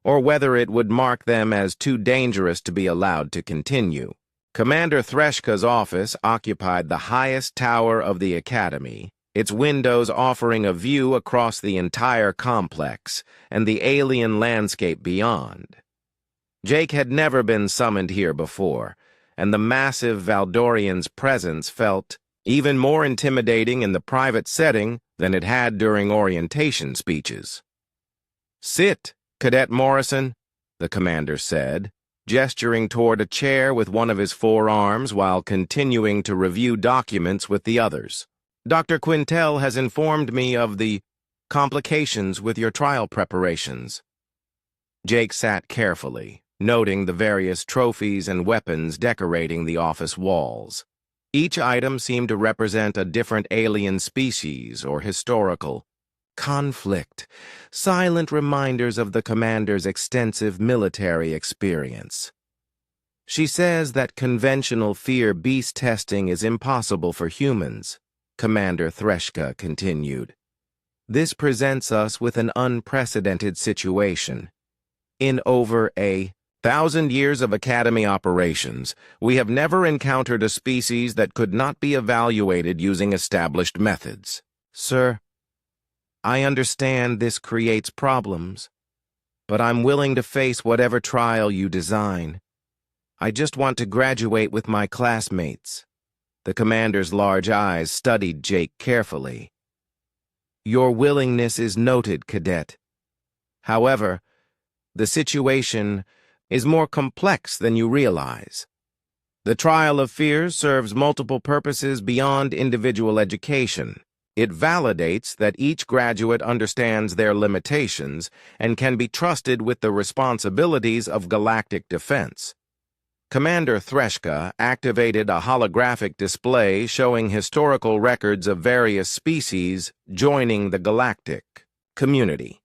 or whether it would mark them as too dangerous to be allowed to continue. Commander Threshka's office occupied the highest tower of the Academy, its windows offering a view across the entire complex and the alien landscape beyond. Jake had never been summoned here before, and the massive Valdorian's presence felt even more intimidating in the private setting than it had during orientation speeches. "Sit, Cadet Morrison," the commander said, gesturing toward a chair with one of his forearms while continuing to review documents with the others. "Dr. Quintel has informed me of the complications with your trial preparations." Jake sat carefully, noting the various trophies and weapons decorating the office walls. Each item seemed to represent a different alien species or historical conflict, silent reminders of the commander's extensive military experience. "She says that conventional fear beast testing is impossible for humans," Commander Threshka continued. "This presents us with an unprecedented situation. In over 1,000 years of Academy operations, we have never encountered a species that could not be evaluated using established methods. Sir, I understand this creates problems, but I'm willing to face whatever trial you design. I just want to graduate with my classmates." The commander's large eyes studied Jake carefully. "Your willingness is noted, Cadet. However, the situation is more complex than you realize. The trial of fears serves multiple purposes beyond individual education. It validates that each graduate understands their limitations and can be trusted with the responsibilities of galactic defense." Commander Threshka activated a holographic display showing historical records of various species joining the galactic community.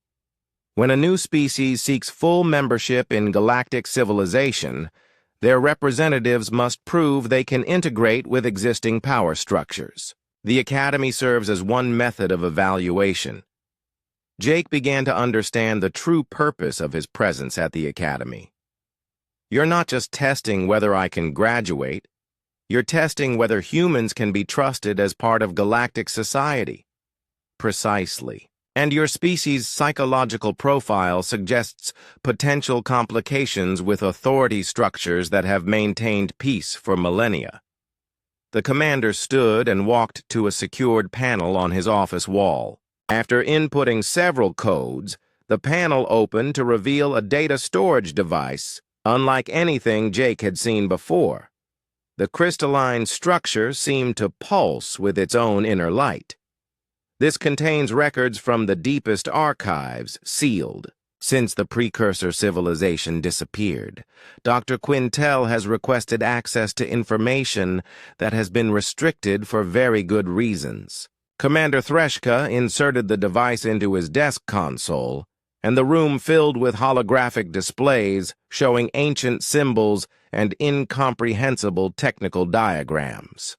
When a new species seeks full membership in galactic civilization, their representatives must prove they can integrate with existing power structures. The Academy serves as one method of evaluation. Jake began to understand the true purpose of his presence at the Academy. "You're not just testing whether I can graduate. You're testing whether humans can be trusted as part of galactic society." "Precisely. And your species' psychological profile suggests potential complications with authority structures that have maintained peace for millennia." The commander stood and walked to a secured panel on his office wall. After inputting several codes, the panel opened to reveal a data storage device unlike anything Jake had seen before. The crystalline structure seemed to pulse with its own inner light. This contains records from the deepest archives, sealed. Since the precursor civilization disappeared, Dr. Quintel has requested access to information that has been restricted for very good reasons. Commander Threshka inserted the device into his desk console, and the room filled with holographic displays showing ancient symbols and incomprehensible technical diagrams.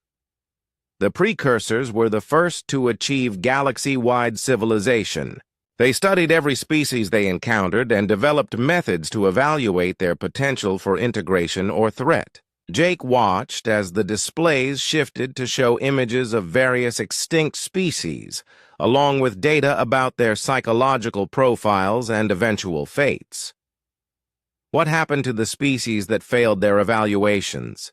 The precursors were the first to achieve galaxy-wide civilization. They studied every species they encountered and developed methods to evaluate their potential for integration or threat. Jake watched as the displays shifted to show images of various extinct species, along with data about their psychological profiles and eventual fates. What happened to the species that failed their evaluations?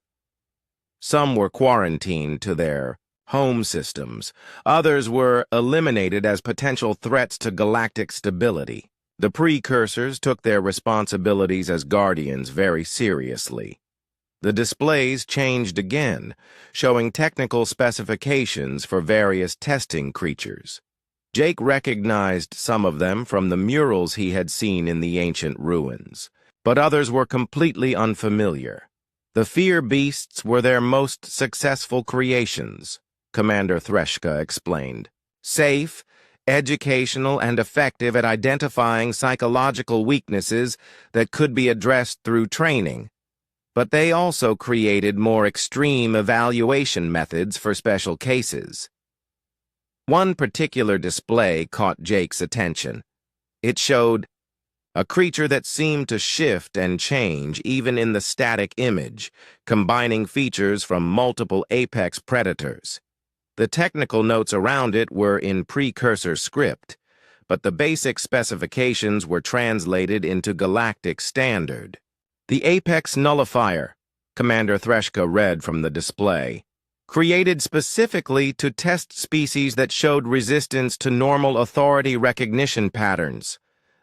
Some were quarantined to their home systems. Others were eliminated as potential threats to galactic stability. The precursors took their responsibilities as guardians very seriously. The displays changed again, showing technical specifications for various testing creatures. Jake recognized some of them from the murals he had seen in the ancient ruins, but others were completely unfamiliar. The fear beasts were their most successful creations, Commander Threshka explained. Safe, educational, and effective at identifying psychological weaknesses that could be addressed through training. But they also created more extreme evaluation methods for special cases. One particular display caught Jake's attention. It showed a creature that seemed to shift and change even in the static image, combining features from multiple apex predators. The technical notes around it were in precursor script, but the basic specifications were translated into galactic standard. The Apex Nullifier, Commander Threshka read from the display, created specifically to test species that showed resistance to normal authority recognition patterns.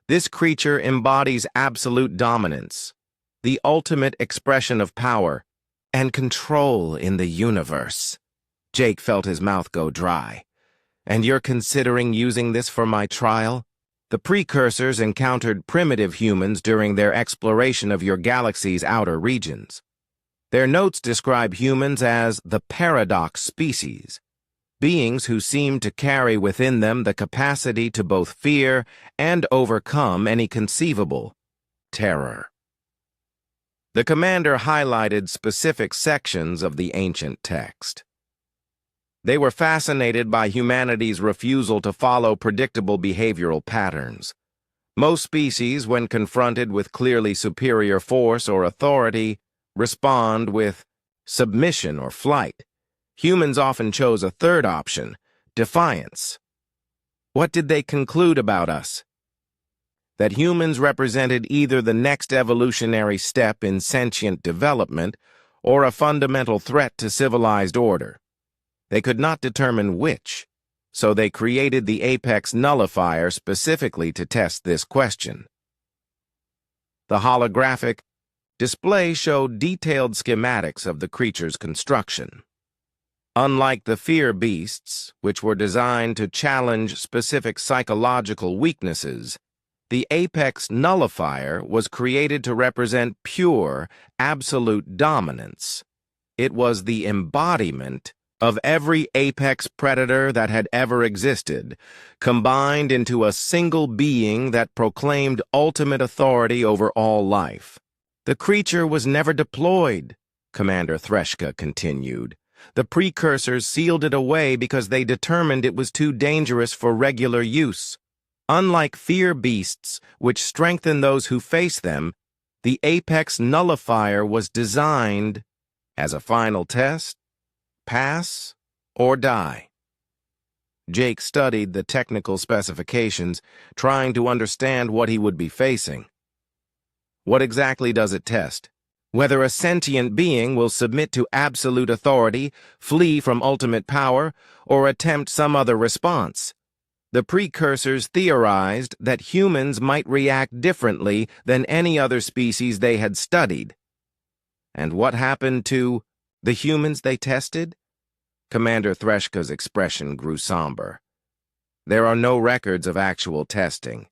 This creature embodies absolute dominance, the ultimate expression of power and control in the universe. Jake felt his mouth go dry. And you're considering using this for my trial? The precursors encountered primitive humans during their exploration of your galaxy's outer regions. Their notes describe humans as the paradox species, beings who seem to carry within them the capacity to both fear and overcome any conceivable terror. The commander highlighted specific sections of the ancient text. They were fascinated by humanity's refusal to follow predictable behavioral patterns. Most species, when confronted with clearly superior force or authority, respond with submission or flight. Humans often chose a third option, defiance. What did they conclude about us? That humans represented either the next evolutionary step in sentient development or a fundamental threat to civilized order. They could not determine which, so they created the Apex Nullifier specifically to test this question. The holographic display showed detailed schematics of the creature's construction. Unlike the fear beasts, which were designed to challenge specific psychological weaknesses, the Apex Nullifier was created to represent pure, absolute dominance. It was the embodiment of every apex predator that had ever existed, combined into a single being that proclaimed ultimate authority over all life. The creature was never deployed, Commander Threshka continued. The precursors sealed it away because they determined it was too dangerous for regular use. Unlike fear beasts, which strengthen those who face them, the Apex Nullifier was designed as a final test. Pass or die. Jake studied the technical specifications, trying to understand what he would be facing. What exactly does it test? Whether a sentient being will submit to absolute authority, flee from ultimate power, or attempt some other response. The precursors theorized that humans might react differently than any other species they had studied. And what happened to the humans they tested? Commander Threshka's expression grew somber. There are no records of actual testing.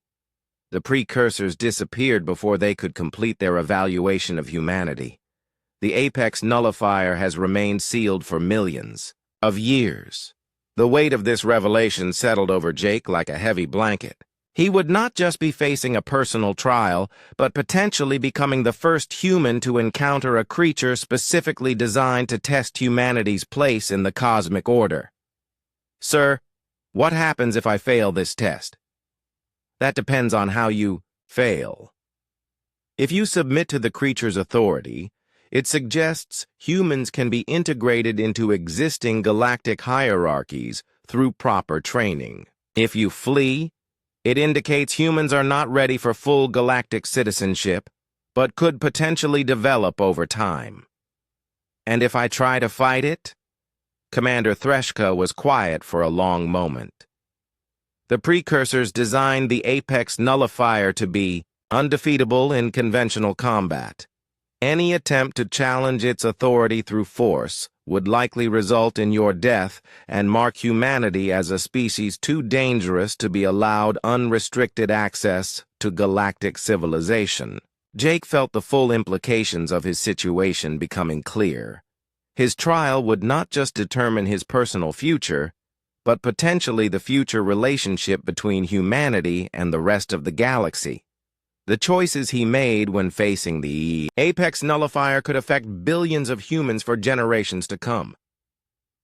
The precursors disappeared before they could complete their evaluation of humanity. The Apex Nullifier has remained sealed for millions of years. The weight of this revelation settled over Jake like a heavy blanket. He would not just be facing a personal trial, but potentially becoming the first human to encounter a creature specifically designed to test humanity's place in the cosmic order. Sir, what happens if I fail this test? That depends on how you fail. If you submit to the creature's authority, It suggests humans can be integrated into existing galactic hierarchies through proper training. If you flee, it indicates humans are not ready for full galactic citizenship, but could potentially develop over time. And if I try to fight it? Commander Threshka was quiet for a long moment. The precursors designed the Apex Nullifier to be undefeatable in conventional combat. Any attempt to challenge its authority through force would likely result in your death and mark humanity as a species too dangerous to be allowed unrestricted access to galactic civilization. Jake felt the full implications of his situation becoming clear. His trial would not just determine his personal future, but potentially the future relationship between humanity and the rest of the galaxy. The choices he made when facing the Apex Nullifier could affect billions of humans for generations to come.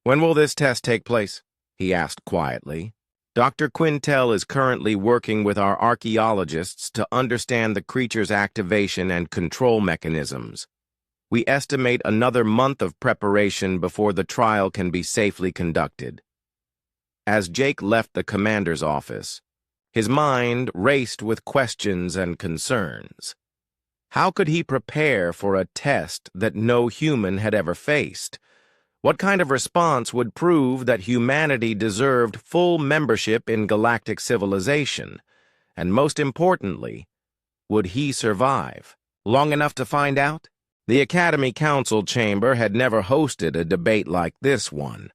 "When will this test take place?" he asked quietly. "Dr. Quintel is currently working with our archaeologists to understand the creature's activation and control mechanisms. We estimate another month of preparation before the trial can be safely conducted." As Jake left the commander's office, his mind raced with questions and concerns. How could he prepare for a test that no human had ever faced? What kind of response would prove that humanity deserved full membership in galactic civilization? And most importantly, would he survive long enough to find out? The Academy Council chamber had never hosted a debate like this one.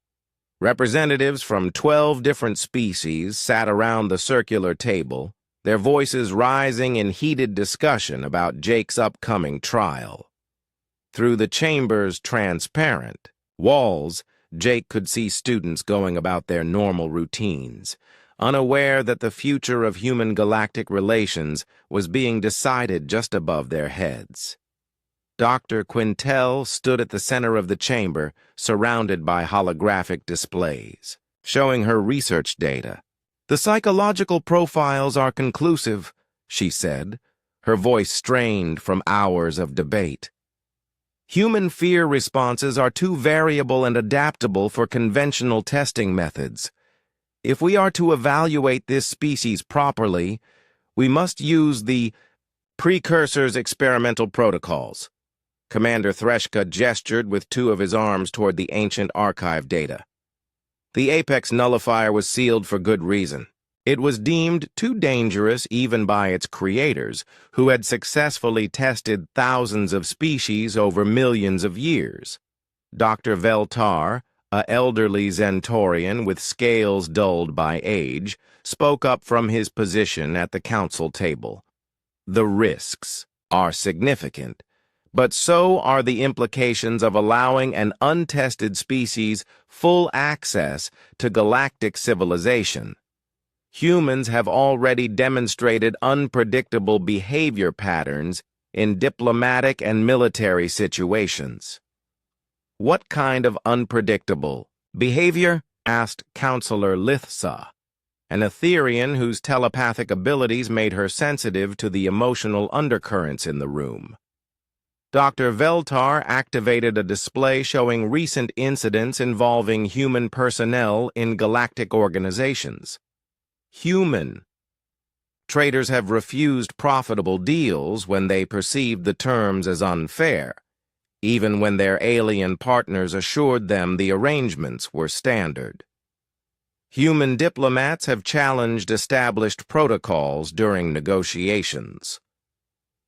Representatives from 12 different species sat around the circular table, their voices rising in heated discussion about Jake's upcoming trial. Through the chamber's transparent walls, Jake could see students going about their normal routines, unaware that the future of human-galactic relations was being decided just above their heads. Dr. Quintel stood at the center of the chamber, surrounded by holographic displays, showing her research data. "The psychological profiles are conclusive," she said, her voice strained from hours of debate. "Human fear responses are too variable and adaptable for conventional testing methods. If we are to evaluate this species properly, we must use the Precursor's experimental protocols." Commander Threshka gestured with two of his arms toward the ancient archive data. The Apex Nullifier was sealed for good reason. It was deemed too dangerous even by its creators, who had successfully tested thousands of species over millions of years. Dr. Veltar, an elderly Zentorian with scales dulled by age, spoke up from his position at the council table. "The risks are significant, but so are the implications of allowing an untested species full access to galactic civilization. Humans have already demonstrated unpredictable behavior patterns in diplomatic and military situations." "What kind of unpredictable behavior?" asked Counselor Lithsa, an Etherian whose telepathic abilities made her sensitive to the emotional undercurrents in the room. Dr. Veltar activated a display showing recent incidents involving human personnel in galactic organizations. Human. Traders have refused profitable deals when they perceived the terms as unfair, even when their alien partners assured them the arrangements were standard. Human diplomats have challenged established protocols during negotiations.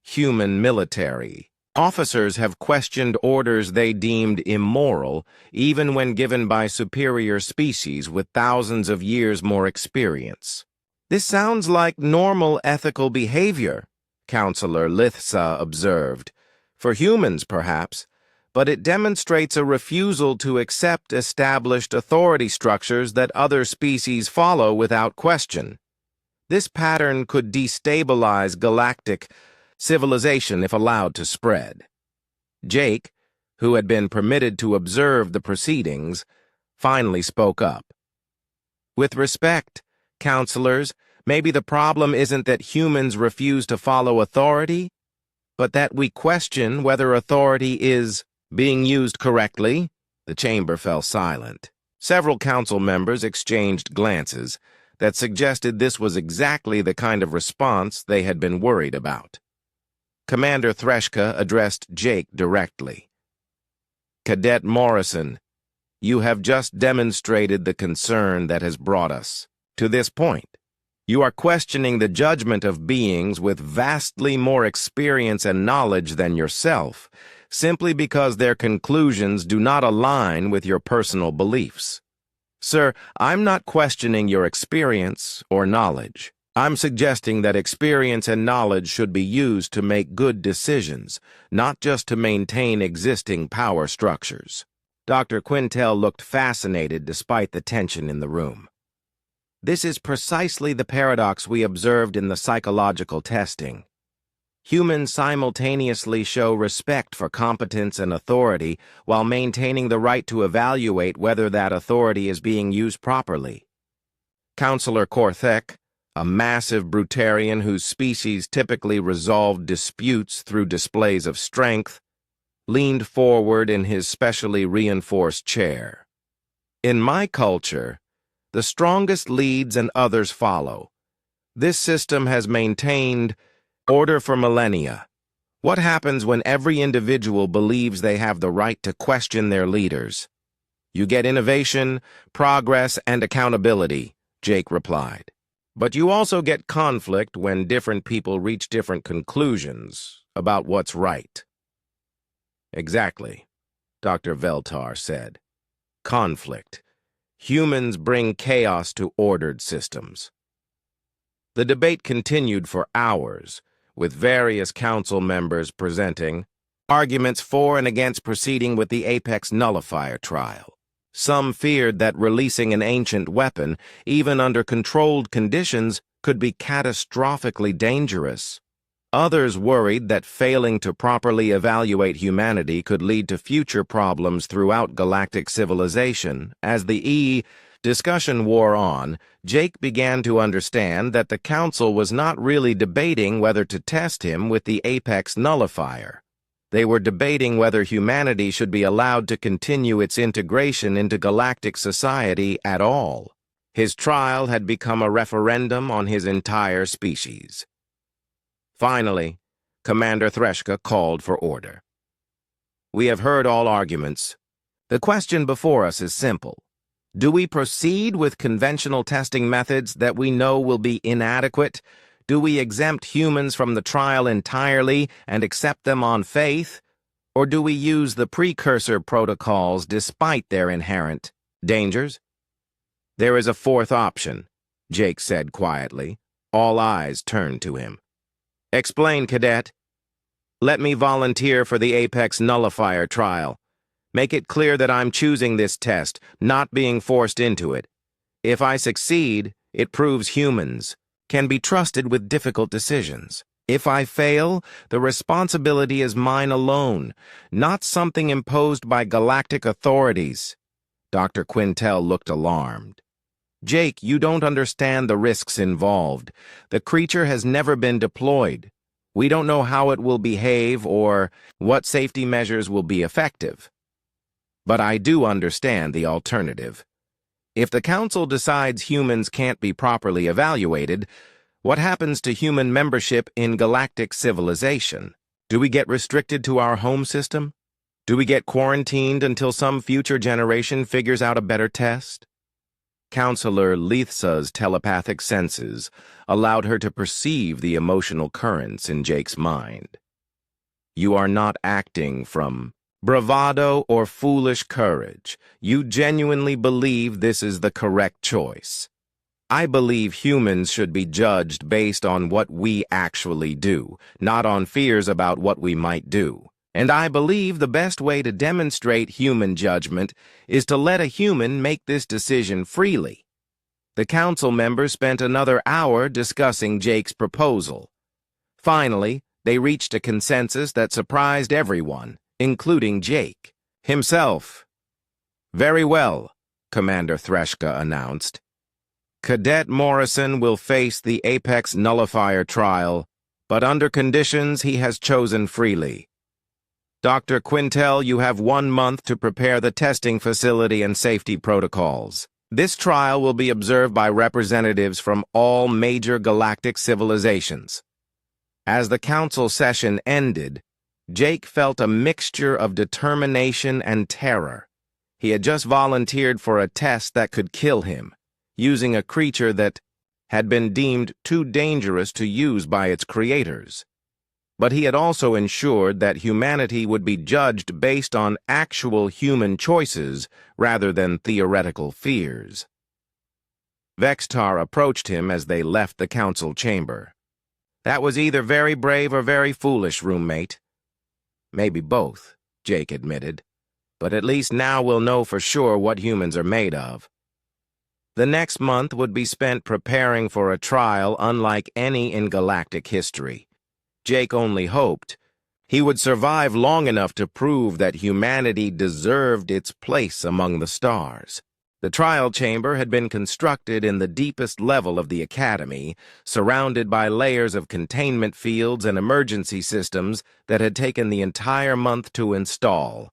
Human military. Officers have questioned orders they deemed immoral, even when given by superior species with thousands of years more experience. "This sounds like normal ethical behavior," Counselor Lithsa observed. "For humans, perhaps, but it demonstrates a refusal to accept established authority structures that other species follow without question. This pattern could destabilize galactic civilization if allowed to spread." Jake, who had been permitted to observe the proceedings, finally spoke up. "With respect, counselors, maybe the problem isn't that humans refuse to follow authority. but that we question whether authority is being used correctly. The chamber fell silent. Several council members exchanged glances that suggested this was exactly the kind of response they had been worried about. Commander Threshka addressed Jake directly. "Cadet Morrison, you have just demonstrated the concern that has brought us to this point. You are questioning the judgment of beings with vastly more experience and knowledge than yourself, simply because their conclusions do not align with your personal beliefs. Sir, I'm not questioning your experience or knowledge. I'm suggesting that experience and knowledge should be used to make good decisions, not just to maintain existing power structures." Dr. Quintel looked fascinated despite the tension in the room. "This is precisely the paradox we observed in the psychological testing. Humans simultaneously show respect for competence and authority while maintaining the right to evaluate whether that authority is being used properly." Counselor Korthek, a massive brutarian whose species typically resolved disputes through displays of strength, leaned forward in his specially reinforced chair. "In my culture, the strongest leads and others follow. This system has maintained order for millennia. What happens when every individual believes they have the right to question their leaders? You get innovation, progress, and accountability," Jake replied. "But you also get conflict when different people reach different conclusions about what's right." "Exactly," Dr. Veltar said. "Conflict. Humans bring chaos to ordered systems." The debate continued for hours, with various council members presenting arguments for and against proceeding with the Apex Nullifier trial. Some feared that releasing an ancient weapon, even under controlled conditions, could be catastrophically dangerous. Others worried that failing to properly evaluate humanity could lead to future problems throughout galactic civilization. As the discussion wore on, Jake began to understand that the council was not really debating whether to test him with the Apex Nullifier. They were debating whether humanity should be allowed to continue its integration into galactic society at all. His trial had become a referendum on his entire species. Finally, Commander Threshka called for order. "We have heard all arguments. The question before us is simple. Do we proceed with conventional testing methods that we know will be inadequate? Do we exempt humans from the trial entirely and accept them on faith? Or do we use the precursor protocols despite their inherent dangers?" "There is a fourth option," Jake said quietly. All eyes turned to him. "Explain, Cadet." "Let me volunteer for the Apex Nullifier trial. Make it clear that I'm choosing this test, not being forced into it. If I succeed, it proves humans can be trusted with difficult decisions. If I fail, the responsibility is mine alone, not something imposed by galactic authorities." Dr. Quintel looked alarmed. "Jake, you don't understand the risks involved. The creature has never been deployed. We don't know how it will behave or what safety measures will be effective. But I do understand the alternative. If the Council decides humans can't be properly evaluated, what happens to human membership in galactic civilization? Do we get restricted to our home system? Do we get quarantined until some future generation figures out a better test?" Counselor Leithsa's telepathic senses allowed her to perceive the emotional currents in Jake's mind. "You are not acting from bravado or foolish courage. You genuinely believe this is the correct choice. I believe humans should be judged based on what we actually do, not on fears about what we might do. And I believe the best way to demonstrate human judgment is to let a human make this decision freely." The council members spent another hour discussing Jake's proposal. Finally, they reached a consensus that surprised everyone, including Jake himself. "Very well," Commander Threshka announced. "Cadet Morrison will face the Apex Nullifier trial but under conditions he has chosen freely. Dr. Quintel, you have 1 month to prepare the testing facility and safety protocols. This trial will be observed by representatives from all major galactic civilizations. As the council session ended, Jake felt a mixture of determination and terror. He had just volunteered for a test that could kill him, using a creature that had been deemed too dangerous to use by its creators. But he had also ensured that humanity would be judged based on actual human choices rather than theoretical fears. Vextar approached him as they left the council chamber. That was either very brave or very foolish, roommate. Maybe both, Jake admitted. But at least now we'll know for sure what humans are made of. The next month would be spent preparing for a trial unlike any in galactic history. Jake only hoped he would survive long enough to prove that humanity deserved its place among the stars. The trial chamber had been constructed in the deepest level of the academy, surrounded by layers of containment fields and emergency systems that had taken the entire month to install.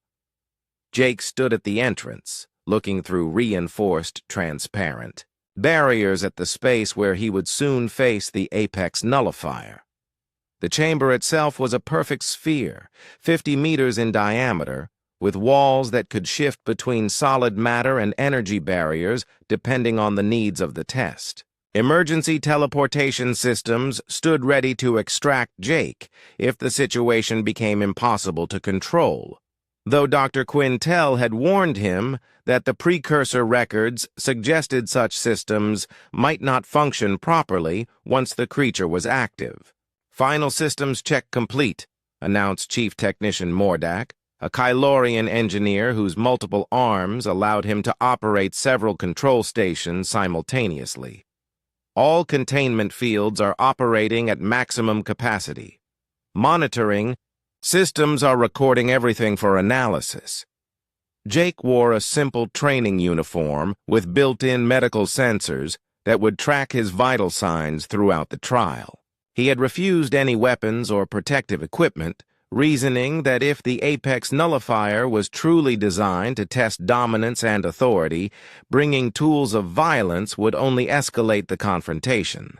Jake stood at the entrance, looking through reinforced transparent barriers at the space where he would soon face the apex nullifier. The chamber itself was a perfect sphere, 50 meters in diameter, with walls that could shift between solid matter and energy barriers depending on the needs of the test. Emergency teleportation systems stood ready to extract Jake if the situation became impossible to control, though Dr. Quintel had warned him that the precursor records suggested such systems might not function properly once the creature was active. "Final systems check complete," announced Chief Technician Mordak, a Kylorian engineer whose multiple arms allowed him to operate several control stations simultaneously. All containment fields are operating at maximum capacity. Monitoring systems are recording everything for analysis. Jake wore a simple training uniform with built-in medical sensors that would track his vital signs throughout the trial. He had refused any weapons or protective equipment, reasoning that if the apex nullifier was truly designed to test dominance and authority, bringing tools of violence would only escalate the confrontation.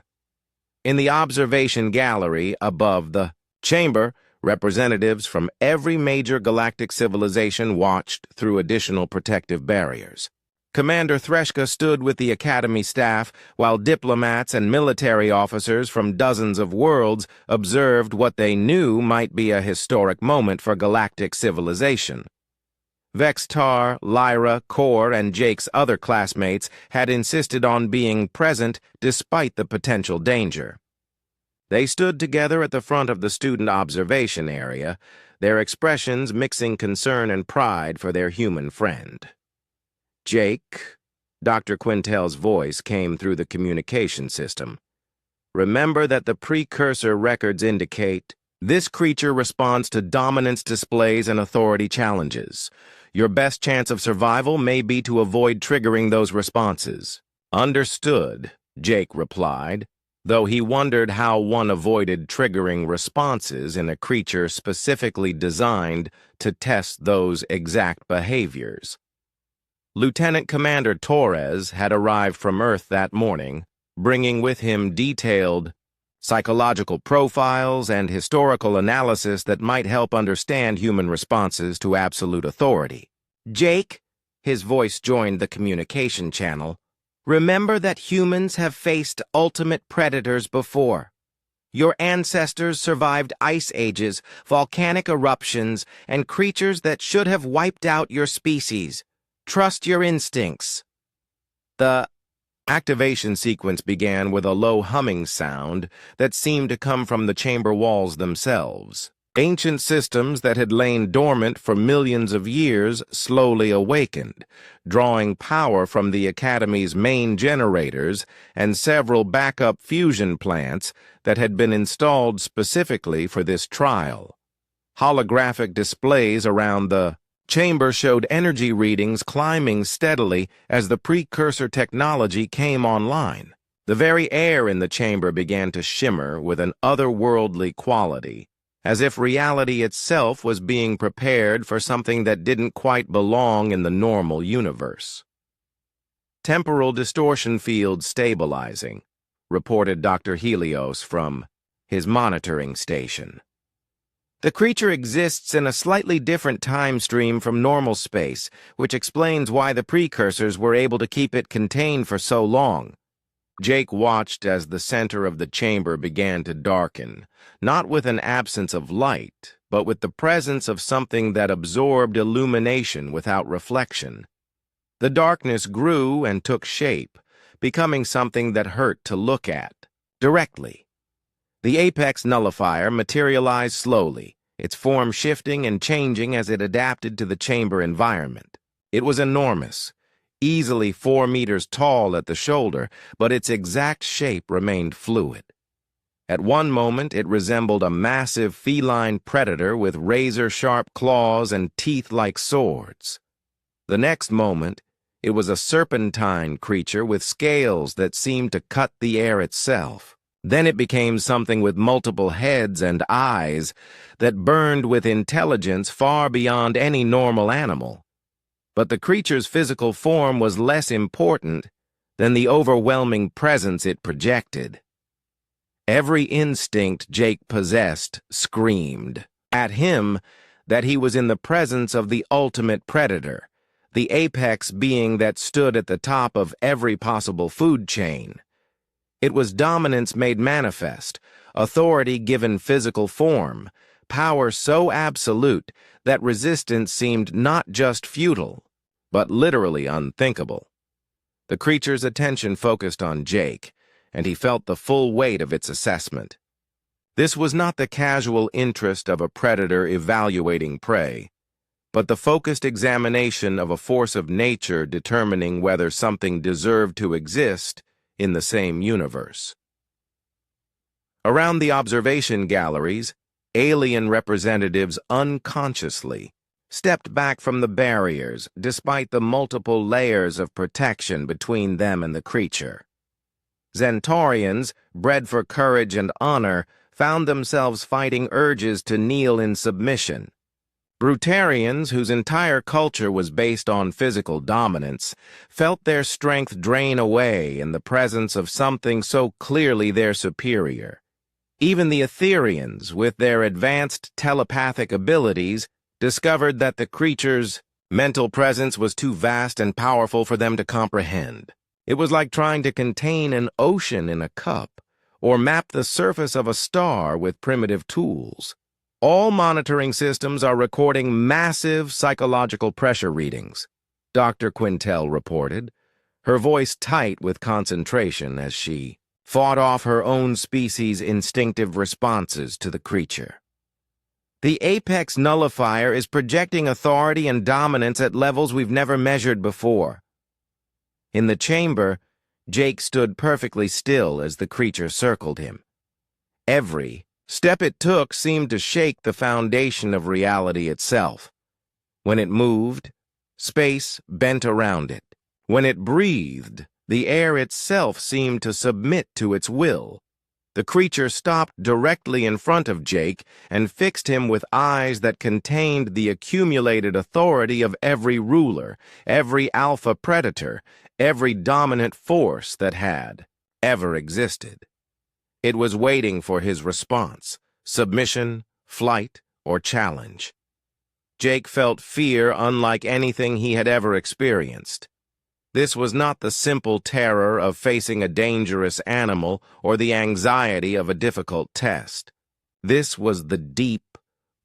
In the observation gallery above the chamber, representatives from every major galactic civilization watched through additional protective barriers. Commander Threshka stood with the Academy staff, while diplomats and military officers from dozens of worlds observed what they knew might be a historic moment for galactic civilization. Vextar, Lyra, Kor, and Jake's other classmates had insisted on being present despite the potential danger. They stood together at the front of the student observation area, their expressions mixing concern and pride for their human friend. "Jake," Dr. Quintel's voice came through the communication system. "Remember that the precursor records indicate this creature responds to dominance displays and authority challenges. Your best chance of survival may be to avoid triggering those responses." "Understood," Jake replied, though he wondered how one avoided triggering responses in a creature specifically designed to test those exact behaviors. Lieutenant Commander Torres had arrived from Earth that morning, bringing with him detailed psychological profiles and historical analysis that might help understand human responses to absolute authority. "Jake," his voice joined the communication channel, "remember that humans have faced ultimate predators before. Your ancestors survived ice ages, volcanic eruptions, and creatures that should have wiped out your species. Trust your instincts." The activation sequence began with a low humming sound that seemed to come from the chamber walls themselves. Ancient systems that had lain dormant for millions of years slowly awakened, drawing power from the Academy's main generators and several backup fusion plants that had been installed specifically for this trial. Holographic displays around the chamber showed energy readings climbing steadily as the precursor technology came online. The very air in the chamber began to shimmer with an otherworldly quality, as if reality itself was being prepared for something that didn't quite belong in the normal universe. Temporal distortion field stabilizing, reported Dr. Helios from his monitoring station. The creature exists in a slightly different time stream from normal space, which explains why the precursors were able to keep it contained for so long. Jake watched as the center of the chamber began to darken, not with an absence of light, but with the presence of something that absorbed illumination without reflection. The darkness grew and took shape, becoming something that hurt to look at, directly. The apex nullifier materialized slowly, its form shifting and changing as it adapted to the chamber environment. It was enormous, easily 4 meters tall at the shoulder, but its exact shape remained fluid. At one moment, it resembled a massive feline predator with razor-sharp claws and teeth like swords. The next moment, it was a serpentine creature with scales that seemed to cut the air itself. Then it became something with multiple heads and eyes that burned with intelligence far beyond any normal animal. But the creature's physical form was less important than the overwhelming presence it projected. Every instinct Jake possessed screamed at him that he was in the presence of the ultimate predator, the apex being that stood at the top of every possible food chain. It was dominance made manifest, authority given physical form, power so absolute that resistance seemed not just futile, but literally unthinkable. The creature's attention focused on Jake, and he felt the full weight of its assessment. This was not the casual interest of a predator evaluating prey, but the focused examination of a force of nature determining whether something deserved to exist in the same universe. Around the observation galleries, alien representatives unconsciously stepped back from the barriers despite the multiple layers of protection between them and the creature. Centaurians, bred for courage and honor, found themselves fighting urges to kneel in submission. Brutarians, whose entire culture was based on physical dominance, felt their strength drain away in the presence of something so clearly their superior. Even the Etherians, with their advanced telepathic abilities, discovered that the creature's mental presence was too vast and powerful for them to comprehend. It was like trying to contain an ocean in a cup, or map the surface of a star with primitive tools. All monitoring systems are recording massive psychological pressure readings, Dr. Quintel reported, her voice tight with concentration as she fought off her own species' instinctive responses to the creature. The apex nullifier is projecting authority and dominance at levels we've never measured before. In the chamber, Jake stood perfectly still as the creature circled him. Every step it took seemed to shake the foundation of reality itself. When it moved, space bent around it. When it breathed, the air itself seemed to submit to its will. The creature stopped directly in front of Jake and fixed him with eyes that contained the accumulated authority of every ruler, every alpha predator, every dominant force that had ever existed. It was waiting for his response, submission, flight, or challenge. Jake felt fear unlike anything he had ever experienced. This was not the simple terror of facing a dangerous animal or the anxiety of a difficult test. This was the deep,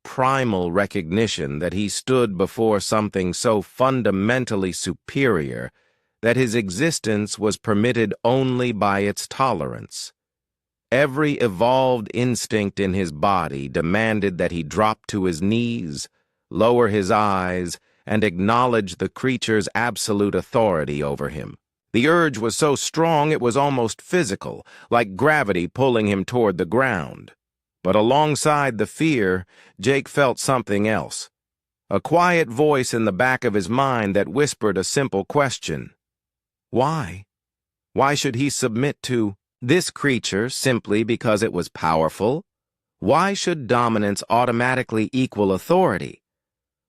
primal recognition that he stood before something so fundamentally superior that his existence was permitted only by its tolerance. Every evolved instinct in his body demanded that he drop to his knees, lower his eyes, and acknowledge the creature's absolute authority over him. The urge was so strong it was almost physical, like gravity pulling him toward the ground. But alongside the fear, Jake felt something else. A quiet voice in the back of his mind that whispered a simple question. Why? Why should he submit to this creature simply because it was powerful? Why should dominance automatically equal authority?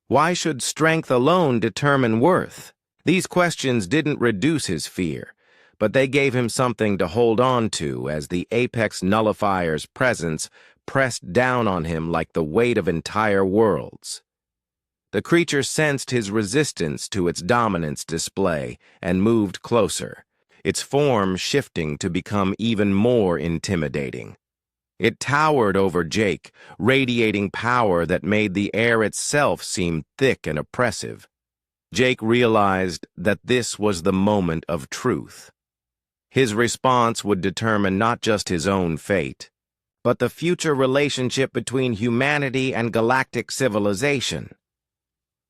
Why should strength alone determine worth? These questions didn't reduce his fear, but they gave him something to hold on to as the apex nullifier's presence pressed down on him like the weight of entire worlds. The creature sensed his resistance to its dominance display and moved closer, its form shifting to become even more intimidating. It towered over Jake, radiating power that made the air itself seem thick and oppressive. Jake realized that this was the moment of truth. His response would determine not just his own fate, but the future relationship between humanity and galactic civilization.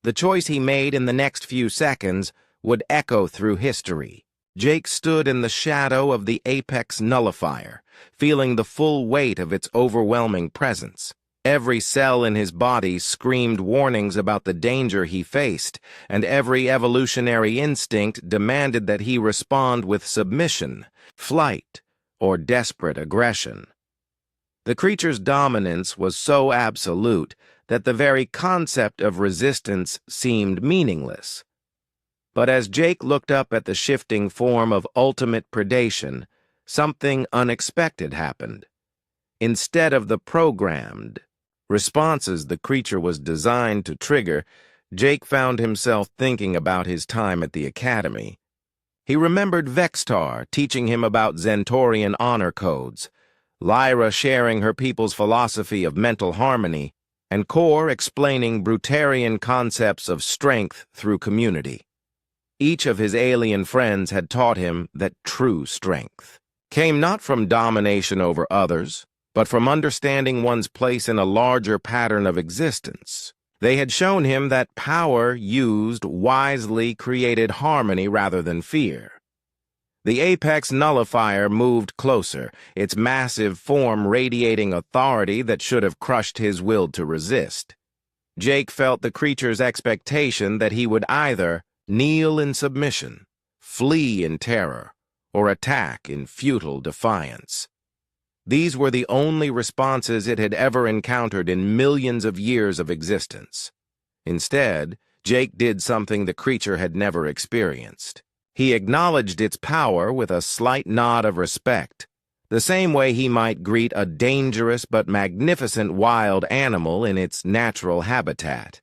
The choice he made in the next few seconds would echo through history. Jake stood in the shadow of the apex nullifier, feeling the full weight of its overwhelming presence. Every cell in his body screamed warnings about the danger he faced, and every evolutionary instinct demanded that he respond with submission, flight, or desperate aggression. The creature's dominance was so absolute that the very concept of resistance seemed meaningless. But as Jake looked up at the shifting form of ultimate predation, something unexpected happened. Instead of the programmed responses the creature was designed to trigger, Jake found himself thinking about his time at the academy. He remembered Vextar teaching him about Zentorian honor codes, Lyra sharing her people's philosophy of mental harmony, and Kor explaining Brutarian concepts of strength through community. Each of his alien friends had taught him that true strength came not from domination over others, but from understanding one's place in a larger pattern of existence. They had shown him that power used wisely created harmony rather than fear. The apex nullifier moved closer, its massive form radiating authority that should have crushed his will to resist. Jake felt the creature's expectation that he would either kneel in submission, flee in terror, or attack in futile defiance. These were the only responses it had ever encountered in millions of years of existence. Instead, Jake did something the creature had never experienced. He acknowledged its power with a slight nod of respect, the same way he might greet a dangerous but magnificent wild animal in its natural habitat.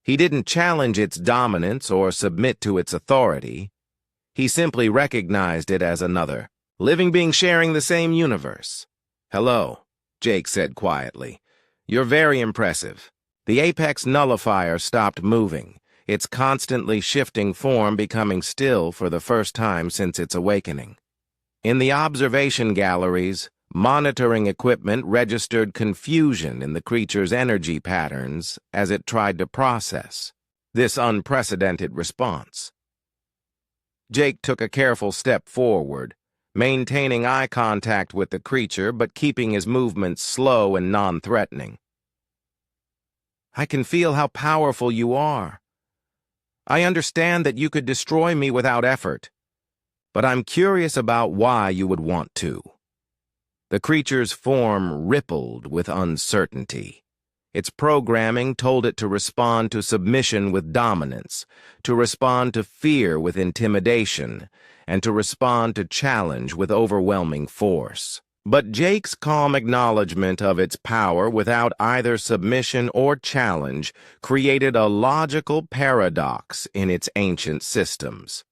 He didn't challenge its dominance or submit to its authority. He simply recognized it as another living being sharing the same universe. "Hello," Jake said quietly. "You're very impressive." The apex nullifier stopped moving, its constantly shifting form becoming still for the first time since its awakening. In the observation galleries, monitoring equipment registered confusion in the creature's energy patterns as it tried to process this unprecedented response. Jake took a careful step forward, maintaining eye contact with the creature but keeping his movements slow and non-threatening. "I can feel how powerful you are. I understand that you could destroy me without effort, but I'm curious about why you would want to." The creature's form rippled with uncertainty. Its programming told it to respond to submission with dominance, to respond to fear with intimidation, and to respond to challenge with overwhelming force. But Jake's calm acknowledgement of its power without either submission or challenge created a logical paradox in its ancient systems.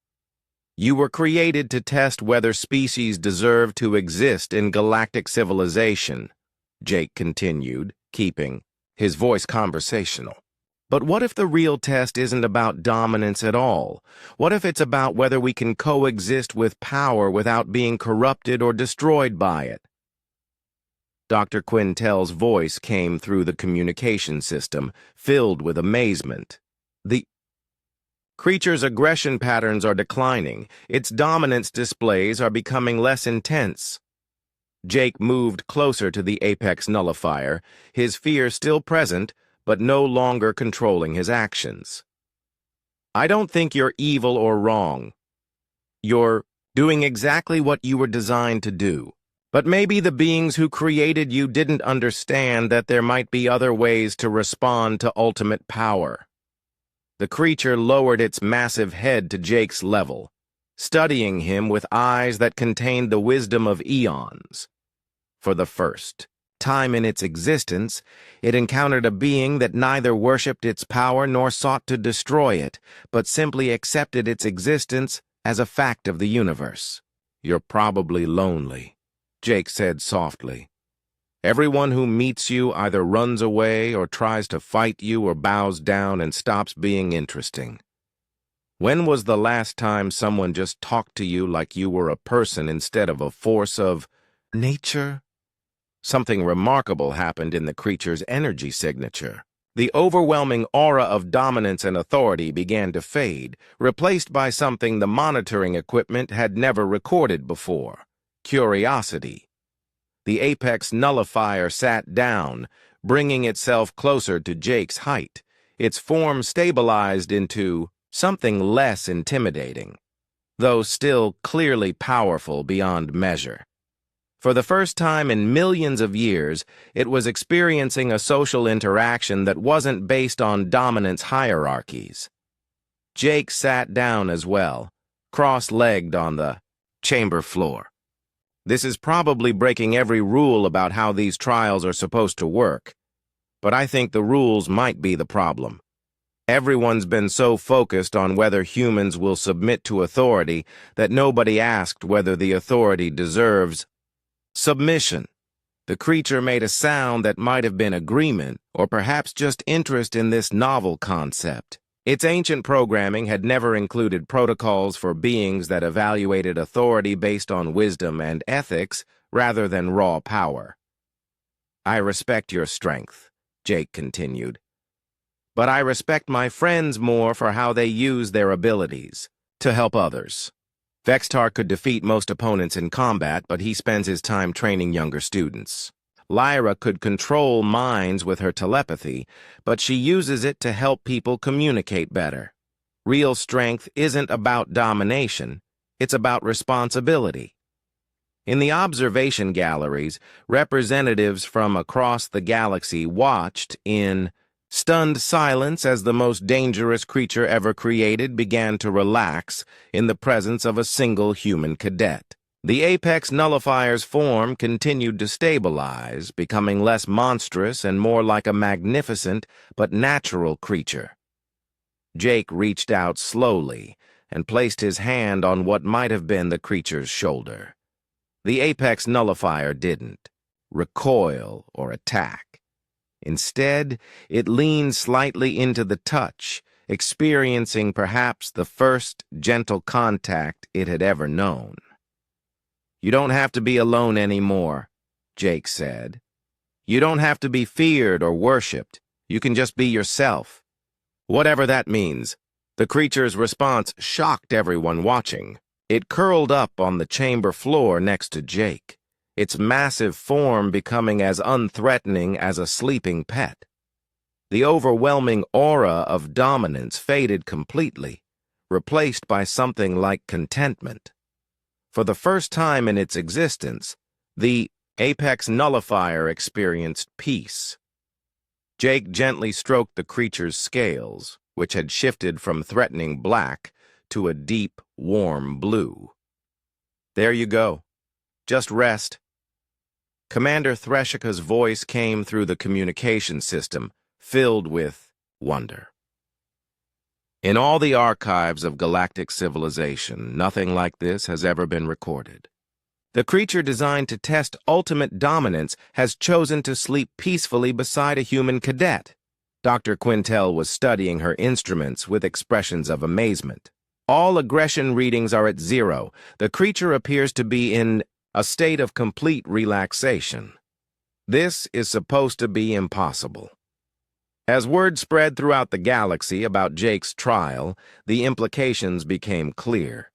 "You were created to test whether species deserve to exist in galactic civilization," Jake continued, keeping his voice conversational. "But what if the real test isn't about dominance at all? What if it's about whether we can coexist with power without being corrupted or destroyed by it?" Dr. Quintel's voice came through the communication system, filled with amazement. "The creature's aggression patterns are declining. Its dominance displays are becoming less intense." Jake moved closer to the apex nullifier, his fear still present, but no longer controlling his actions. "I don't think you're evil or wrong. You're doing exactly what you were designed to do. But maybe the beings who created you didn't understand that there might be other ways to respond to ultimate power. The creature lowered its massive head to Jake's level, studying him with eyes that contained the wisdom of eons. For the first time in its existence, it encountered a being that neither worshipped its power nor sought to destroy it, but simply accepted its existence as a fact of the universe. "You're probably lonely," Jake said softly. "Everyone who meets you either runs away or tries to fight you or bows down and stops being interesting. When was the last time someone just talked to you like you were a person instead of a force of nature?" Something remarkable happened in the creature's energy signature. The overwhelming aura of dominance and authority began to fade, replaced by something the monitoring equipment had never recorded before: curiosity. The apex nullifier sat down, bringing itself closer to Jake's height. Its form stabilized into something less intimidating, though still clearly powerful beyond measure. For the first time in millions of years, it was experiencing a social interaction that wasn't based on dominance hierarchies. Jake sat down as well, cross-legged on the chamber floor. This is probably breaking every rule about how these trials are supposed to work, but I think the rules might be the problem. Everyone's been so focused on whether humans will submit to authority that nobody asked whether the authority deserves submission. The creature made a sound that might have been agreement, or perhaps just interest in this novel concept. Its ancient programming had never included protocols for beings that evaluated authority based on wisdom and ethics rather than raw power. "I respect your strength," Jake continued, "but I respect my friends more for how they use their abilities to help others." Vextar could defeat most opponents in combat, but he spends his time training younger students. Lyra could control minds with her telepathy, but she uses it to help people communicate better. Real strength isn't about domination, it's about responsibility. In the observation galleries, representatives from across the galaxy watched in stunned silence as the most dangerous creature ever created began to relax in the presence of a single human cadet. The apex nullifier's form continued to stabilize, becoming less monstrous and more like a magnificent but natural creature. Jake reached out slowly and placed his hand on what might have been the creature's shoulder. The apex nullifier didn't recoil or attack. Instead, it leaned slightly into the touch, experiencing perhaps the first gentle contact it had ever known. "You don't have to be alone anymore," Jake said. "You don't have to be feared or worshipped. You can just be yourself." Whatever that means. The creature's response shocked everyone watching. It curled up on the chamber floor next to Jake, its massive form becoming as unthreatening as a sleeping pet. The overwhelming aura of dominance faded completely, replaced by something like contentment. For the first time in its existence, the apex nullifier experienced peace. Jake gently stroked the creature's scales, which had shifted from threatening black to a deep, warm blue. "There you go. Just rest." Commander Threshika's voice came through the communication system, filled with wonder. In all the archives of galactic civilization, nothing like this has ever been recorded. The creature designed to test ultimate dominance has chosen to sleep peacefully beside a human cadet. Dr. Quintel was studying her instruments with expressions of amazement. All aggression readings are at 0. The creature appears to be in a state of complete relaxation. This is supposed to be impossible. As word spread throughout the galaxy about Jake's trial, the implications became clear.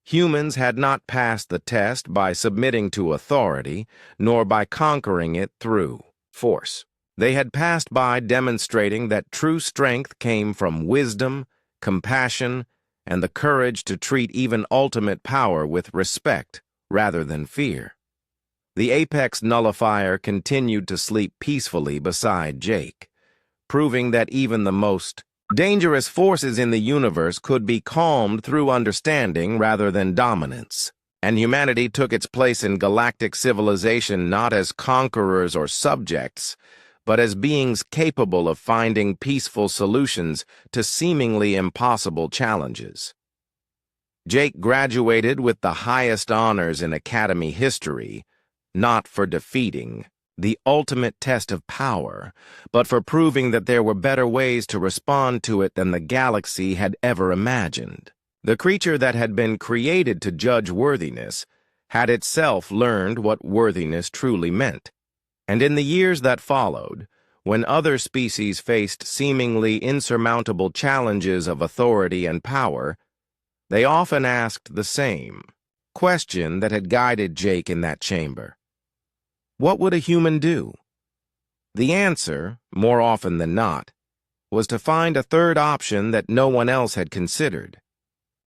Humans had not passed the test by submitting to authority, nor by conquering it through force. They had passed by demonstrating that true strength came from wisdom, compassion, and the courage to treat even ultimate power with respect rather than fear. The apex nullifier continued to sleep peacefully beside Jake, proving that even the most dangerous forces in the universe could be calmed through understanding rather than dominance. And humanity took its place in galactic civilization not as conquerors or subjects, but as beings capable of finding peaceful solutions to seemingly impossible challenges. Jake graduated with the highest honors in Academy history, not for defeating the ultimate test of power, but for proving that there were better ways to respond to it than the galaxy had ever imagined. The creature that had been created to judge worthiness had itself learned what worthiness truly meant. And in the years that followed, when other species faced seemingly insurmountable challenges of authority and power, they often asked the same question that had guided Jake in that chamber. What would a human do? The answer, more often than not, was to find a third option that no one else had considered.